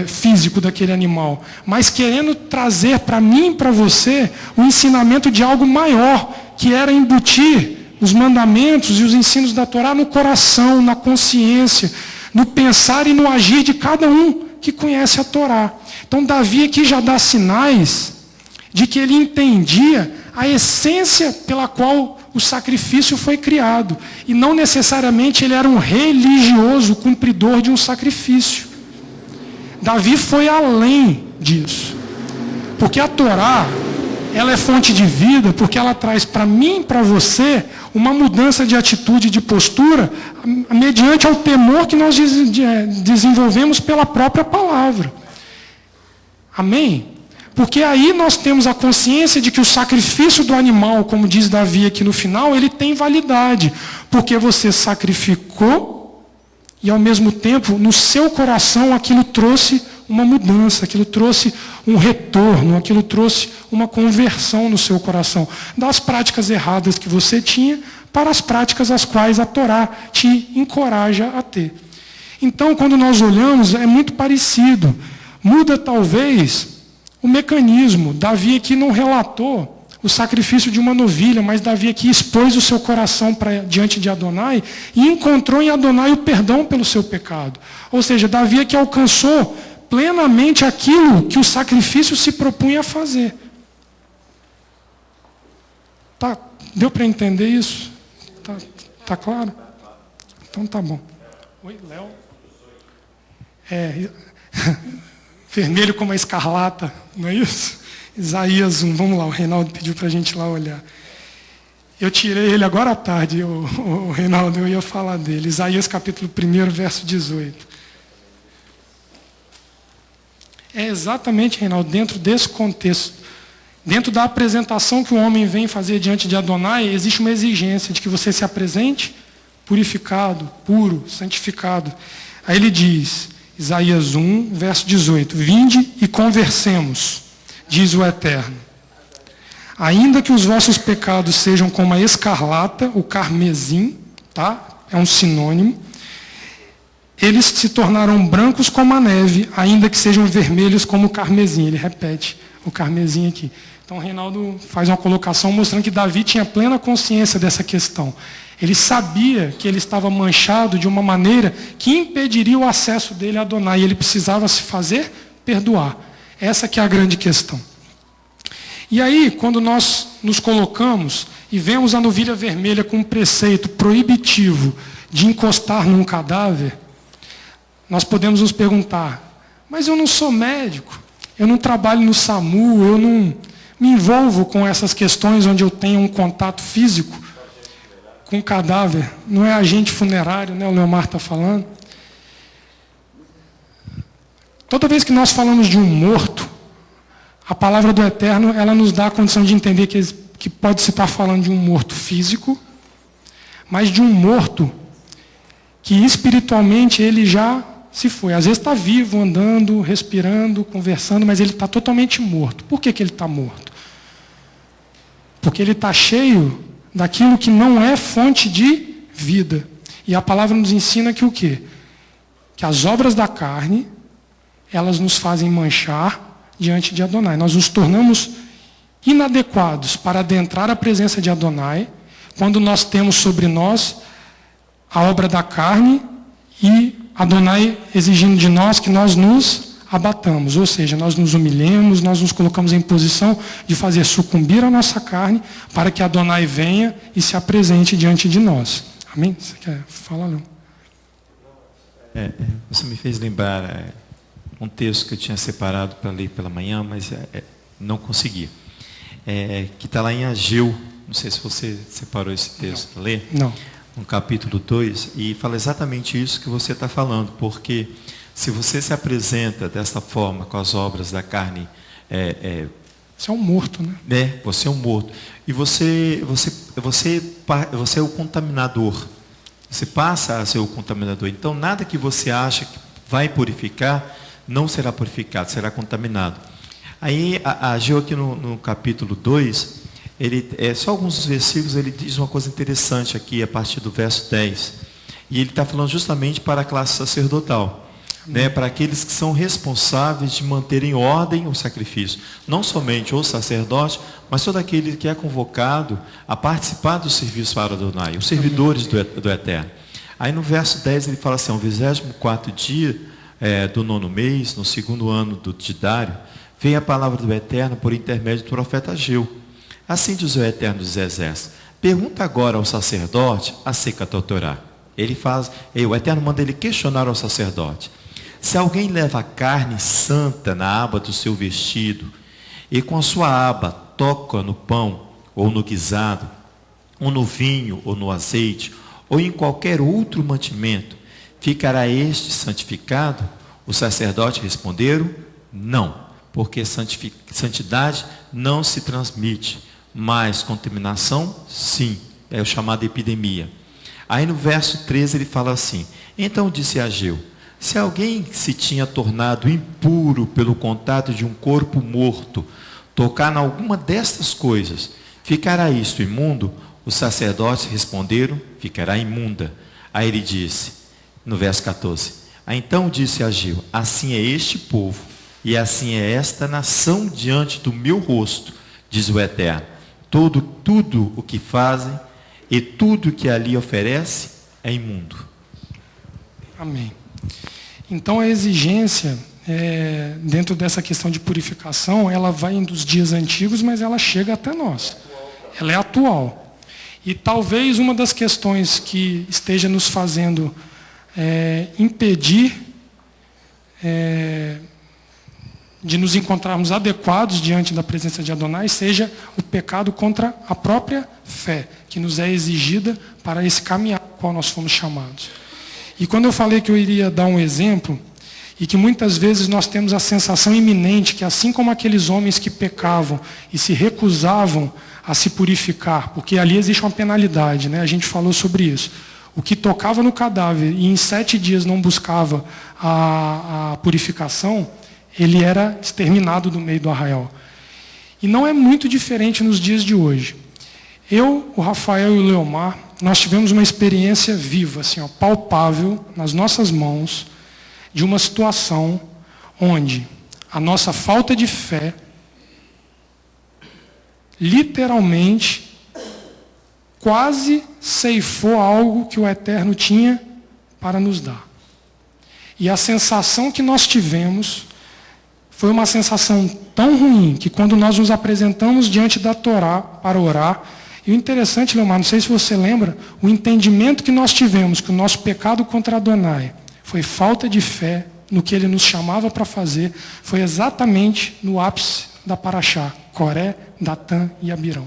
físico daquele animal, mas querendo trazer para mim e para você o ensinamento de algo maior, que era embutir os mandamentos e os ensinos da Torá no coração, na consciência, no pensar e no agir de cada um que conhece a Torá. Então Davi aqui já dá sinais de que ele entendia a essência pela qual o sacrifício foi criado. E não necessariamente ele era um religioso cumpridor de um sacrifício. Davi foi além disso. Porque a Torá, ela é fonte de vida, porque ela traz para mim e para você uma mudança de atitude, de postura, mediante ao temor que nós desenvolvemos pela própria palavra. Amém? Porque aí nós temos a consciência de que o sacrifício do animal, como diz Davi aqui no final, ele tem validade. Porque você sacrificou e ao mesmo tempo, no seu coração, aquilo trouxe uma mudança, aquilo trouxe um retorno, aquilo trouxe uma conversão no seu coração, das práticas erradas que você tinha para as práticas as quais a Torá te encoraja a ter. Então, quando nós olhamos, é muito parecido. Muda talvez o mecanismo. Davi aqui não relatou o sacrifício de uma novilha, mas Davi aqui expôs o seu coração diante de Adonai e encontrou em Adonai o perdão pelo seu pecado. Ou seja, Davi aqui alcançou plenamente aquilo que o sacrifício se propunha a fazer. Deu para entender isso? Tá claro? Então tá bom. Oi, Léo. vermelho como a escarlata, não é isso? Isaías 1, vamos lá, o Reinaldo pediu para a gente ir lá olhar. Eu tirei ele agora à tarde, o Reinaldo, eu ia falar dele. Isaías capítulo 1, verso 18. É exatamente, Reinaldo, dentro desse contexto, dentro da apresentação que o homem vem fazer diante de Adonai, existe uma exigência de que você se apresente purificado, puro, santificado. Aí ele diz, Isaías 1, verso 18, vinde e conversemos, diz o Eterno. Ainda que os vossos pecados sejam como a escarlata, o carmesim, tá? É um sinônimo. Eles se tornarão brancos como a neve, ainda que sejam vermelhos como o carmesim. Ele repete o carmesim aqui. Então, o Reinaldo faz uma colocação mostrando que Davi tinha plena consciência dessa questão. Ele sabia que ele estava manchado de uma maneira que impediria o acesso dele a Adonai. E ele precisava se fazer perdoar. Essa que é a grande questão. E aí, quando nós nos colocamos e vemos a novilha vermelha com um preceito proibitivo de encostar num cadáver, nós podemos nos perguntar, mas eu não sou médico, eu não trabalho no SAMU, eu não me envolvo com essas questões onde eu tenho um contato físico com o cadáver, não é agente funerário, né? O Leomar está falando. Toda vez que nós falamos de um morto, a palavra do Eterno, ela nos dá a condição de entender que pode se estar falando de um morto físico, mas de um morto que espiritualmente ele já se foi. Às vezes está vivo, andando, respirando, conversando, mas ele está totalmente morto. Por que ele está morto? Porque ele está cheio daquilo que não é fonte de vida. E a palavra nos ensina que o quê? Que as obras da carne, elas nos fazem manchar diante de Adonai. Nós nos tornamos inadequados para adentrar a presença de Adonai quando nós temos sobre nós a obra da carne e Adonai exigindo de nós que nós nos abatamos, ou seja, nós nos humilhemos, nós nos colocamos em posição de fazer sucumbir a nossa carne para que Adonai venha e se apresente diante de nós. Amém? Você quer falar, Léo? Você me fez lembrar um texto que eu tinha separado para ler pela manhã, mas não consegui. Que está lá em Ageu, não sei se você separou esse texto para ler. Não. No capítulo 2, e fala exatamente isso que você está falando, porque se você se apresenta dessa forma, com as obras da carne... Você é um morto, né? Você é um morto. E você é o contaminador. Você passa a ser o contaminador. Então, nada que você acha que vai purificar, não será purificado, será contaminado. Aí, Ageu aqui no capítulo 2, só alguns dos versículos, ele diz uma coisa interessante aqui, a partir do verso 10. E ele está falando justamente para a classe sacerdotal. Né, para aqueles que são responsáveis de manter em ordem o sacrifício. Não somente o sacerdote, mas todo aquele que é convocado a participar do serviço para Adonai, os servidores do Eterno. Aí no verso 10 ele fala assim, o 24º dia do 9º mês, no 2º ano de Dário, veio a palavra do Eterno por intermédio do profeta Ageu. Assim diz o Eterno dos Exércitos, pergunta agora ao sacerdote a Secat Torá. O Eterno manda ele questionar ao sacerdote. Se alguém leva carne santa na aba do seu vestido, e com a sua aba toca no pão, ou no guisado, ou no vinho, ou no azeite, ou em qualquer outro mantimento, ficará este santificado? Os sacerdotes responderam, não, porque santidade não se transmite, mas contaminação, sim, é o chamado epidemia. Aí no verso 13 ele fala assim, então disse Ageu, se alguém se tinha tornado impuro pelo contato de um corpo morto, tocar em alguma destas coisas, ficará isto imundo? Os sacerdotes responderam, ficará imunda. Aí ele disse, no verso 14, então disse Ageu, assim é este povo, e assim é esta nação diante do meu rosto, diz o Eterno. Tudo o que fazem e tudo o que ali oferece é imundo. Amém. Então a exigência, dentro dessa questão de purificação, ela vai dos dias antigos, mas ela chega até nós. Ela é atual. E talvez uma das questões que esteja nos fazendo impedir de nos encontrarmos adequados diante da presença de Adonai seja o pecado contra a própria fé, que nos é exigida para esse caminhar ao qual nós fomos chamados. E quando eu falei que eu iria dar um exemplo, e que muitas vezes nós temos a sensação iminente que assim como aqueles homens que pecavam e se recusavam a se purificar, porque ali existe uma penalidade, né? A gente falou sobre isso. O que tocava no cadáver e em 7 dias não buscava a purificação, ele era exterminado do meio do arraial. E não é muito diferente nos dias de hoje. Eu, o Rafael e o Leomar, nós tivemos uma experiência viva, assim, palpável, nas nossas mãos, de uma situação onde a nossa falta de fé, literalmente, quase ceifou algo que o Eterno tinha para nos dar. E a sensação que nós tivemos foi uma sensação tão ruim que quando nós nos apresentamos diante da Torá para orar, e o interessante, Leomar, não sei se você lembra, o entendimento que nós tivemos, que o nosso pecado contra Adonai foi falta de fé no que ele nos chamava para fazer, foi exatamente no ápice da Paraxá, Coré, Datã e Abirão.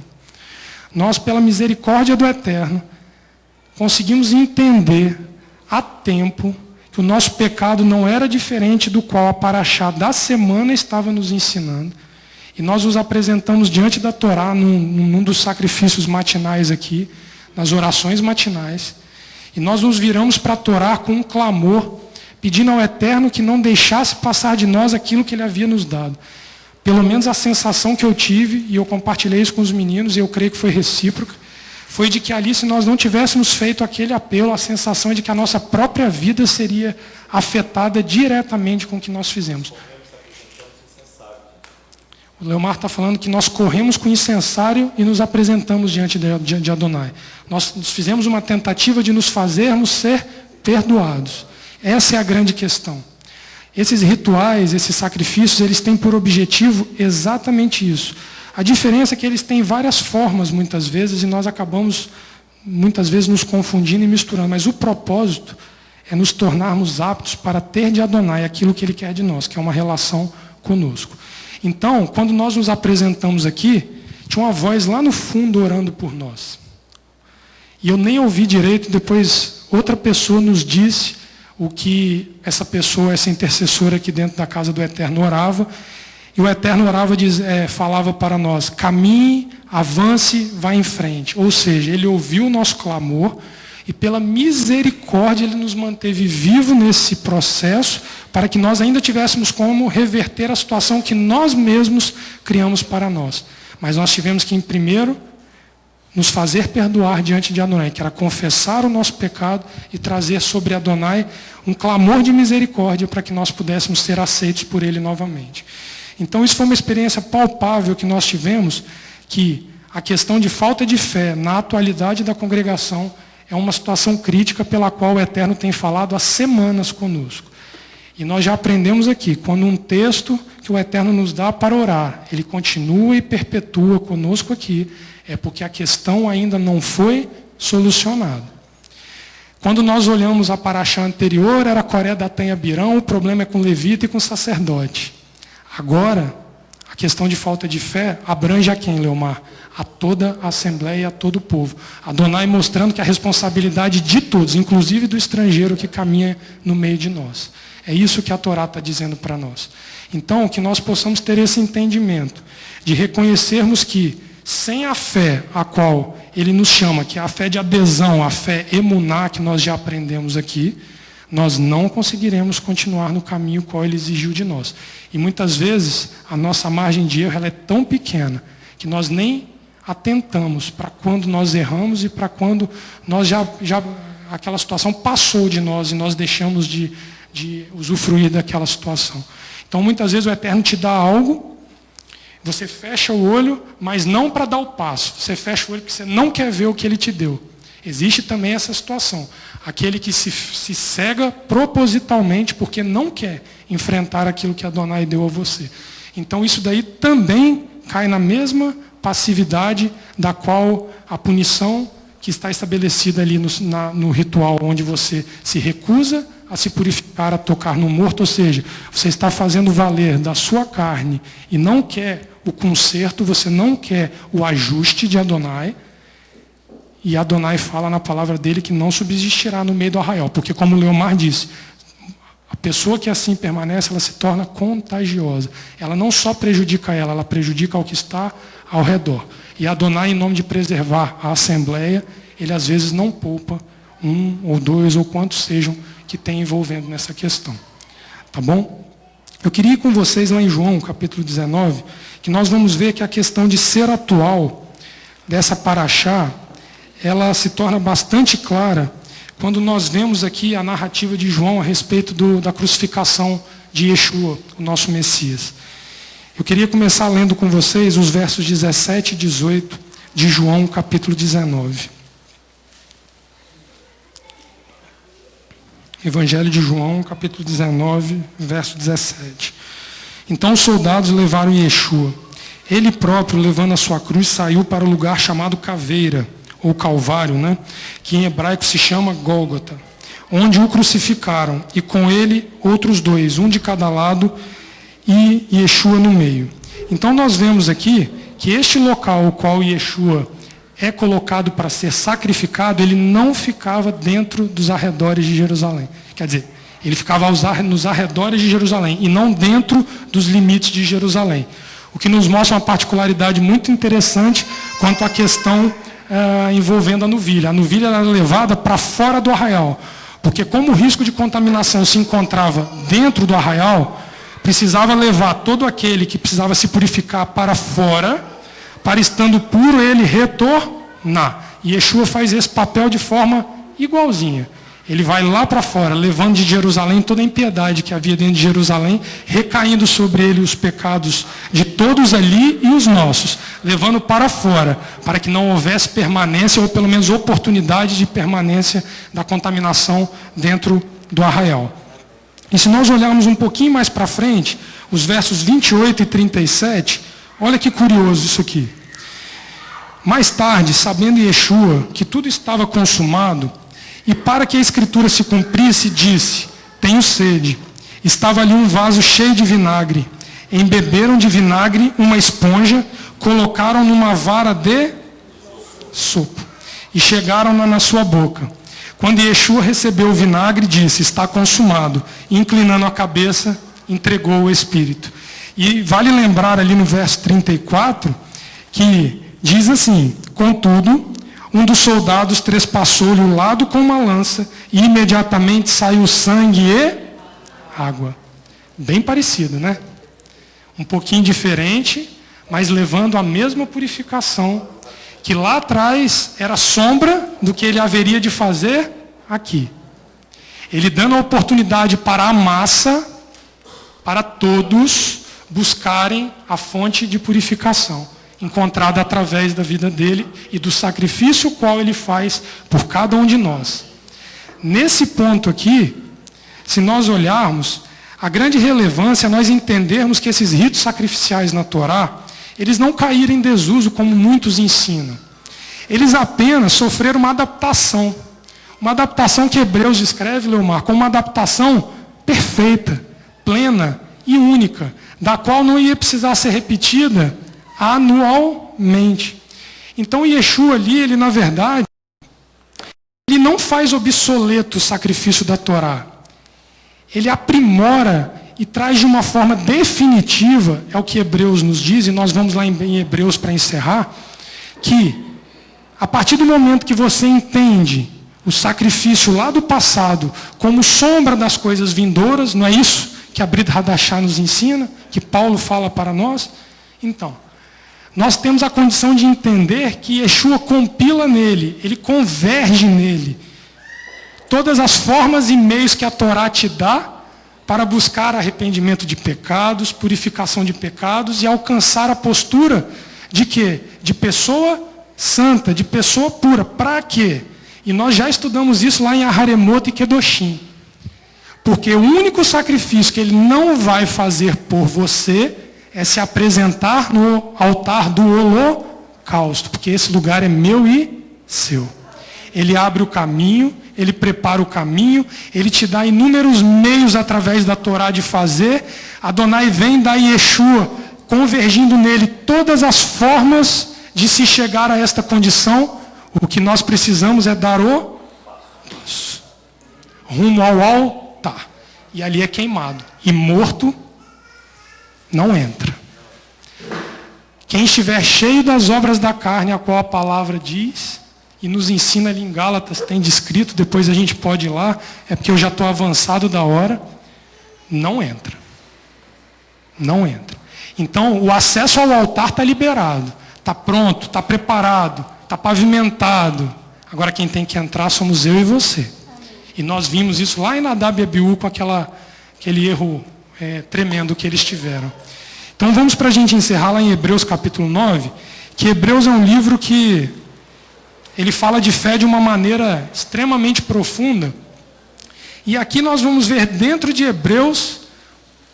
Nós, pela misericórdia do Eterno, conseguimos entender a tempo que o nosso pecado não era diferente do qual a Paraxá da semana estava nos ensinando. E nós nos apresentamos diante da Torá, num dos sacrifícios matinais aqui, nas orações matinais. E nós nos viramos para a Torá com um clamor, pedindo ao Eterno que não deixasse passar de nós aquilo que Ele havia nos dado. Pelo menos a sensação que eu tive, e eu compartilhei isso com os meninos, e eu creio que foi recíproca, foi de que ali, se nós não tivéssemos feito aquele apelo, a sensação é de que a nossa própria vida seria afetada diretamente com o que nós fizemos. O Leomar está falando que nós corremos com o incensário e nos apresentamos diante de Adonai. Nós fizemos uma tentativa de nos fazermos ser perdoados. Essa é a grande questão. Esses rituais, esses sacrifícios, eles têm por objetivo exatamente isso. A diferença é que eles têm várias formas, muitas vezes, e nós acabamos, muitas vezes, nos confundindo e misturando. Mas o propósito é nos tornarmos aptos para ter de Adonai aquilo que Ele quer de nós, que é uma relação conosco. Então, quando nós nos apresentamos aqui, tinha uma voz lá no fundo orando por nós. E eu nem ouvi direito, depois outra pessoa nos disse o que essa pessoa, essa intercessora aqui dentro da casa do Eterno orava. E o Eterno orava, falava para nós, caminhe, avance, vá em frente. Ou seja, Ele ouviu o nosso clamor e pela misericórdia Ele nos manteve vivo nesse processo para que nós ainda tivéssemos como reverter a situação que nós mesmos criamos para nós. Mas nós tivemos que, primeiro, nos fazer perdoar diante de Adonai, que era confessar o nosso pecado e trazer sobre Adonai um clamor de misericórdia para que nós pudéssemos ser aceitos por Ele novamente. Então isso foi uma experiência palpável que nós tivemos, que a questão de falta de fé na atualidade da congregação é uma situação crítica pela qual o Eterno tem falado há semanas conosco. E nós já aprendemos aqui, quando um texto que o Eterno nos dá para orar, ele continua e perpetua conosco aqui, é porque a questão ainda não foi solucionada. Quando nós olhamos a paraxá anterior, era Coré, Datã e Abirão, o problema é com levita e com sacerdote. Agora, a questão de falta de fé abrange a quem, Leomar? A toda a Assembleia e a todo o povo. Adonai mostrando que a responsabilidade de todos, inclusive do estrangeiro que caminha no meio de nós. É isso que a Torá está dizendo para nós. Então, que nós possamos ter esse entendimento de reconhecermos que, sem a fé a qual Ele nos chama, que é a fé de adesão, a fé emuná, que nós já aprendemos aqui, nós não conseguiremos continuar no caminho qual Ele exigiu de nós. E muitas vezes a nossa margem de erro ela é tão pequena que nós nem atentamos para quando nós erramos e para quando nós já aquela situação passou de nós e nós deixamos de usufruir daquela situação. Então muitas vezes o Eterno te dá algo, você fecha o olho, mas não para dar o passo. Você fecha o olho porque você não quer ver o que Ele te deu. Existe também essa situação. Aquele que se cega propositalmente porque não quer enfrentar aquilo que Adonai deu a você. Então isso daí também cai na mesma passividade da qual a punição que está estabelecida ali no ritual, onde você se recusa a se purificar, a tocar no morto, ou seja, você está fazendo valer da sua carne e não quer o conserto, você não quer o ajuste de Adonai, e Adonai fala na palavra dele que não subsistirá no meio do arraial, porque como o Leomar disse, a pessoa que assim permanece, ela se torna contagiosa. Ela não só prejudica ela prejudica o que está ao redor. E Adonai, em nome de preservar a assembleia, ele às vezes não poupa um ou dois ou quantos sejam que tem envolvendo nessa questão. Tá bom? Eu queria ir com vocês lá em João, capítulo 19, que nós vamos ver que a questão de ser atual dessa paraxá, ela se torna bastante clara quando nós vemos aqui a narrativa de João a respeito da crucificação de Yeshua, o nosso Messias. Eu queria começar lendo com vocês os versos 17 e 18 de João, capítulo 19. Evangelho de João, capítulo 19, verso 17. Então os soldados levaram Yeshua. Ele próprio, levando a sua cruz, saiu para o lugar chamado Caveira, ou Calvário, né? Que em hebraico se chama Gólgota, onde o crucificaram, e com ele outros dois, um de cada lado, e Yeshua no meio. Então nós vemos aqui que este local, o qual Yeshua é colocado para ser sacrificado, ele não ficava dentro dos arredores de Jerusalém. Quer dizer, ele ficava nos arredores de Jerusalém, e não dentro dos limites de Jerusalém. O que nos mostra uma particularidade muito interessante quanto à questão envolvendo a novilha. A novilha era levada para fora do arraial, porque como o risco de contaminação se encontrava dentro do arraial, precisava levar todo aquele que precisava se purificar para fora, para estando puro ele retornar. E Yeshua faz esse papel de forma igualzinha. Ele vai lá para fora, levando de Jerusalém toda a impiedade que havia dentro de Jerusalém, recaindo sobre ele os pecados de todos ali e os nossos, levando para fora, para que não houvesse permanência, ou pelo menos oportunidade de permanência da contaminação dentro do arraial. E se nós olharmos um pouquinho mais para frente, os versos 28 e 37, olha que curioso isso aqui. Mais tarde, sabendo Yeshua que tudo estava consumado, e para que a escritura se cumprisse, disse: tenho sede. Estava ali um vaso cheio de vinagre. Embeberam de vinagre uma esponja, colocaram numa vara de sopo e chegaram-na na sua boca. Quando Yeshua recebeu o vinagre, disse: está consumado. E, inclinando a cabeça, entregou o Espírito. E vale lembrar ali no verso 34, que diz assim: contudo, um dos soldados trespassou-lhe o lado com uma lança, e imediatamente saiu sangue e água. Bem parecido, né? Um pouquinho diferente, mas levando a mesma purificação, que lá atrás era sombra do que ele haveria de fazer aqui. Ele dando a oportunidade para a massa, para todos, buscarem a fonte de purificação, encontrada através da vida dele e do sacrifício qual ele faz por cada um de nós. Nesse ponto aqui, se nós olharmos, a grande relevância é nós entendermos que esses ritos sacrificiais na Torá, eles não caíram em desuso como muitos ensinam. Eles apenas sofreram uma adaptação que Hebreus descreve, Leomar, como uma adaptação perfeita, plena e única, da qual não ia precisar ser repetida anualmente. Então Yeshua ali, ele na verdade, ele não faz obsoleto o sacrifício da Torá. Ele aprimora e traz de uma forma definitiva, é o que Hebreus nos diz, e nós vamos lá em Hebreus para encerrar, que a partir do momento que você entende o sacrifício lá do passado como sombra das coisas vindouras, não é isso que a Brit Hadashah nos ensina, que Paulo fala para nós? Então, nós temos a condição de entender que Yeshua compila nele, ele converge nele todas as formas e meios que a Torá te dá para buscar arrependimento de pecados, purificação de pecados e alcançar a postura de quê? De pessoa santa, de pessoa pura. Para quê? E nós já estudamos isso lá em Aharemot e Kedoshim. Porque o único sacrifício que ele não vai fazer por você é se apresentar no altar do holocausto, porque esse lugar é meu e seu. Ele abre o caminho, Ele prepara o caminho, Ele te dá inúmeros meios através da Torá de fazer. Adonai vem da Yeshua, convergindo nele todas as formas de se chegar a esta condição. O que nós precisamos é dar o passo rumo ao altar. E ali é queimado. E morto não entra. Quem estiver cheio das obras da carne, a qual a palavra diz, e nos ensina ali em Gálatas, tem descrito, depois a gente pode ir lá, é porque eu já estou avançado da hora, não entra. Não entra. Então, o acesso ao altar está liberado, está pronto, está preparado, está pavimentado. Agora quem tem que entrar somos eu e você. E nós vimos isso lá em Nadab e Abiú com aquele erro tremendo que eles tiveram. Então vamos para a gente encerrar lá em Hebreus capítulo 9, que Hebreus é um livro que ele fala de fé de uma maneira extremamente profunda. E aqui nós vamos ver dentro de Hebreus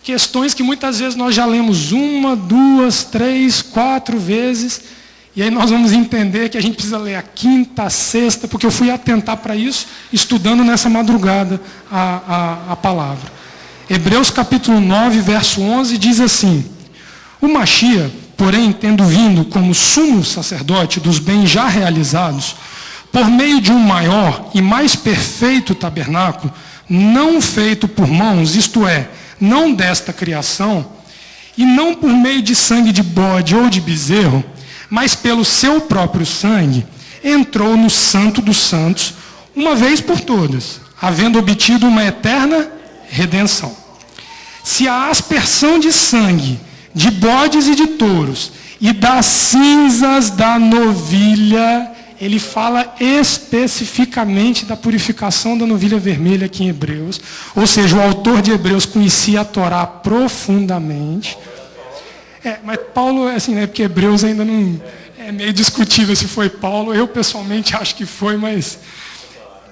questões que muitas vezes nós já lemos 1, 2, 3, 4 vezes. E aí nós vamos entender que a gente precisa ler a quinta, a sexta, porque eu fui atentar para isso, estudando nessa madrugada a palavra. Hebreus capítulo 9, verso 11, diz assim: o Machia, porém, tendo vindo como sumo sacerdote dos bens já realizados, por meio de um maior e mais perfeito tabernáculo, não feito por mãos, isto é, não desta criação, e não por meio de sangue de bode ou de bezerro, mas pelo seu próprio sangue, entrou no Santo dos Santos, uma vez por todas, havendo obtido uma eterna redenção. Se a aspersão de sangue, de bodes e de touros, e das cinzas da novilha, ele fala especificamente da purificação da novilha vermelha aqui em Hebreus, ou seja, o autor de Hebreus conhecia a Torá profundamente. Mas Paulo, assim, né, porque Hebreus ainda não... É meio discutível se foi Paulo. Eu, pessoalmente, acho que foi, mas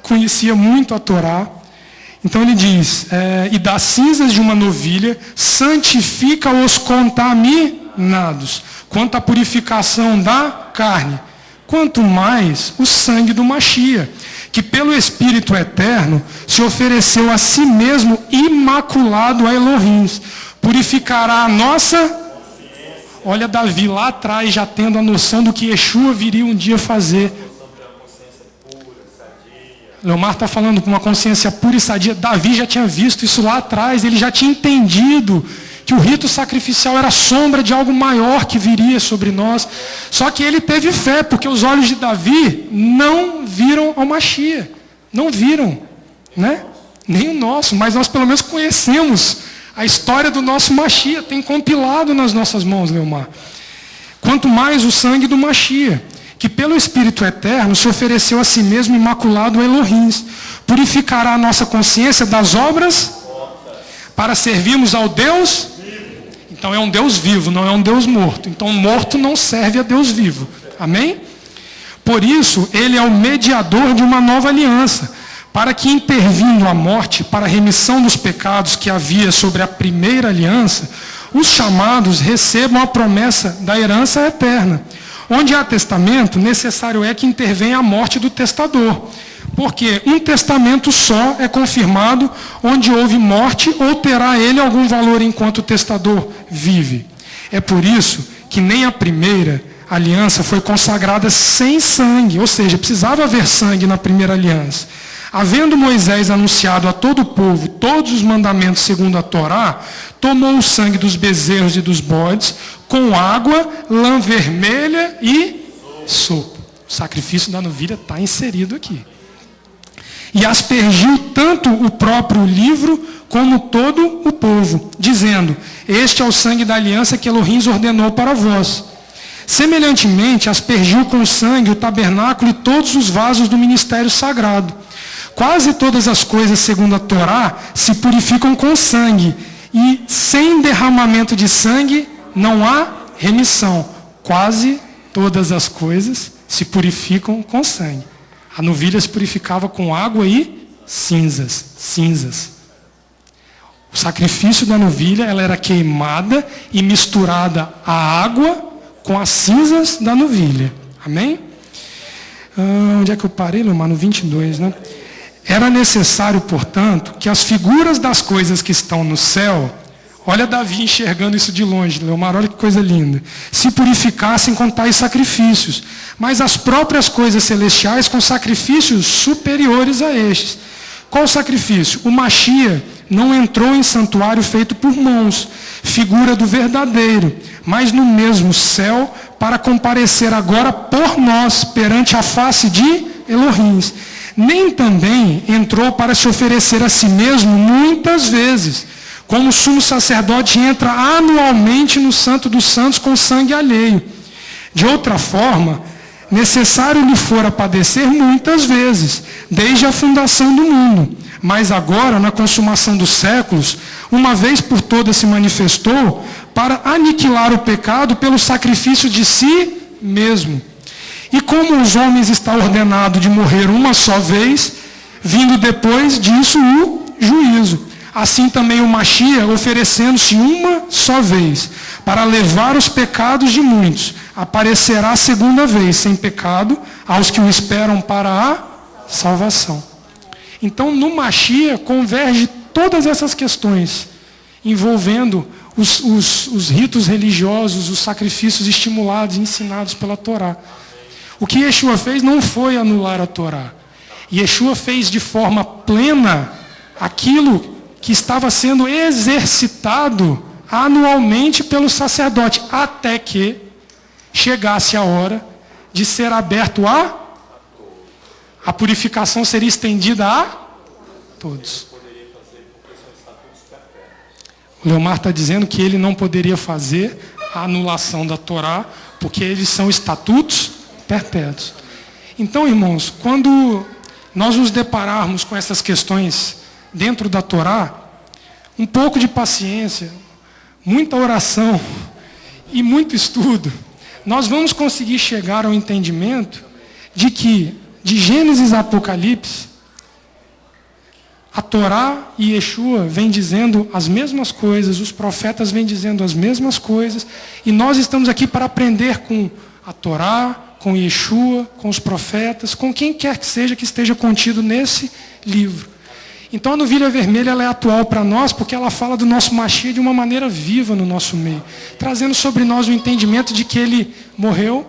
conhecia muito a Torá. Então ele diz, e das cinzas de uma novilha, santifica os contaminados, quanto à purificação da carne, quanto mais o sangue do Machia, que pelo Espírito eterno se ofereceu a si mesmo imaculado a Elohim, purificará a nossa... Olha Davi lá atrás já tendo a noção do que Yeshua viria um dia fazer. Leomar está falando com uma consciência pura e sadia. Davi já tinha visto isso lá atrás, ele já tinha entendido que o rito sacrificial era sombra de algo maior que viria sobre nós. Só que ele teve fé, porque os olhos de Davi não viram ao Machia. Não viram, né? Nem o nosso, mas nós pelo menos conhecemos a história do nosso Machia, tem compilado nas nossas mãos, Leomar. Quanto mais o sangue do Machia, que pelo Espírito eterno se ofereceu a si mesmo imaculado a Elohim, purificará a nossa consciência das obras para servirmos ao Deus. Então é um Deus vivo, não é um Deus morto. Então morto não serve a Deus vivo. Amém? Por isso, ele é o mediador de uma nova aliança, para que, intervindo a morte para a remissão dos pecados que havia sobre a primeira aliança, os chamados recebam a promessa da herança eterna. Onde há testamento, necessário é que intervenha a morte do testador, porque um testamento só é confirmado onde houve morte, ou terá ele algum valor enquanto o testador vive. É por isso que nem a primeira aliança foi consagrada sem sangue, ou seja, precisava haver sangue na primeira aliança. Havendo Moisés anunciado a todo o povo todos os mandamentos segundo a Torá, tomou o sangue dos bezerros e dos bodes, com água, lã vermelha e sopo. O sacrifício da novilha está inserido aqui. E aspergiu tanto o próprio livro como todo o povo, dizendo: este é o sangue da aliança que Elohim ordenou para vós. Semelhantemente, aspergiu com sangue o tabernáculo e todos os vasos do ministério sagrado. Quase todas as coisas, segundo a Torá, se purificam com sangue, e sem derramamento de sangue não há remissão. Quase todas as coisas se purificam com sangue. A novilha se purificava com água e cinzas. O sacrifício da novilha, ela era queimada e misturada a água com as cinzas da novilha. Amém? Onde é que eu parei, Leomar? No 22, né? Era necessário, portanto, que as figuras das coisas que estão no céu, olha Davi enxergando isso de longe, Leomar, olha que coisa linda, se purificassem com tais sacrifícios, mas as próprias coisas celestiais com sacrifícios superiores a estes. Qual o sacrifício? O Machia não entrou em santuário feito por mãos, figura do verdadeiro, mas no mesmo céu, para comparecer agora por nós perante a face de Elohim. Nem também entrou para se oferecer a si mesmo muitas vezes, como o sumo sacerdote entra anualmente no Santo dos Santos com sangue alheio. De outra forma, necessário lhe fora padecer muitas vezes, desde a fundação do mundo. Mas agora, na consumação dos séculos, uma vez por todas se manifestou para aniquilar o pecado pelo sacrifício de si mesmo. E como os homens está ordenado de morrer uma só vez, vindo depois disso o juízo. Assim também o Machia, oferecendo-se uma só vez, para levar os pecados de muitos, aparecerá segunda vez, sem pecado, aos que o esperam para a salvação. Então, no Machia, converge todas essas questões, envolvendo os ritos religiosos, os sacrifícios estimulados e ensinados pela Torá. O que Yeshua fez não foi anular a Torá. Yeshua fez de forma plena aquilo que estava sendo exercitado anualmente pelo sacerdote, até que chegasse a hora de ser aberto a purificação seria estendida a todos. O Leomar está dizendo que ele não poderia fazer a anulação da Torá, porque eles são estatutos perpétuos. Então, irmãos, quando nós nos depararmos com essas questões dentro da Torá, um pouco de paciência, muita oração e muito estudo, nós vamos conseguir chegar ao entendimento de que, de Gênesis a Apocalipse, a Torá e Yeshua vêm dizendo as mesmas coisas, os profetas vêm dizendo as mesmas coisas, e nós estamos aqui para aprender com a Torá, com Yeshua, com os profetas, com quem quer que seja que esteja contido nesse livro. Então a novilha vermelha ela é atual para nós porque ela fala do nosso Machia de uma maneira viva no nosso meio, trazendo sobre nós o entendimento de que ele morreu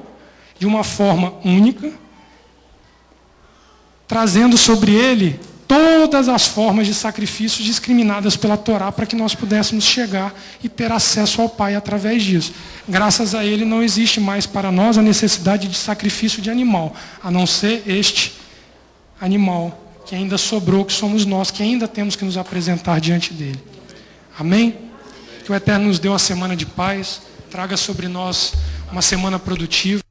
de uma forma única, trazendo sobre ele todas as formas de sacrifício discriminadas pela Torá para que nós pudéssemos chegar e ter acesso ao Pai através disso. Graças a ele não existe mais para nós a necessidade de sacrifício de animal, a não ser este animal que ainda sobrou, que somos nós, que ainda temos que nos apresentar diante dele. Amém? Que o Eterno nos dê uma semana de paz, traga sobre nós uma semana produtiva.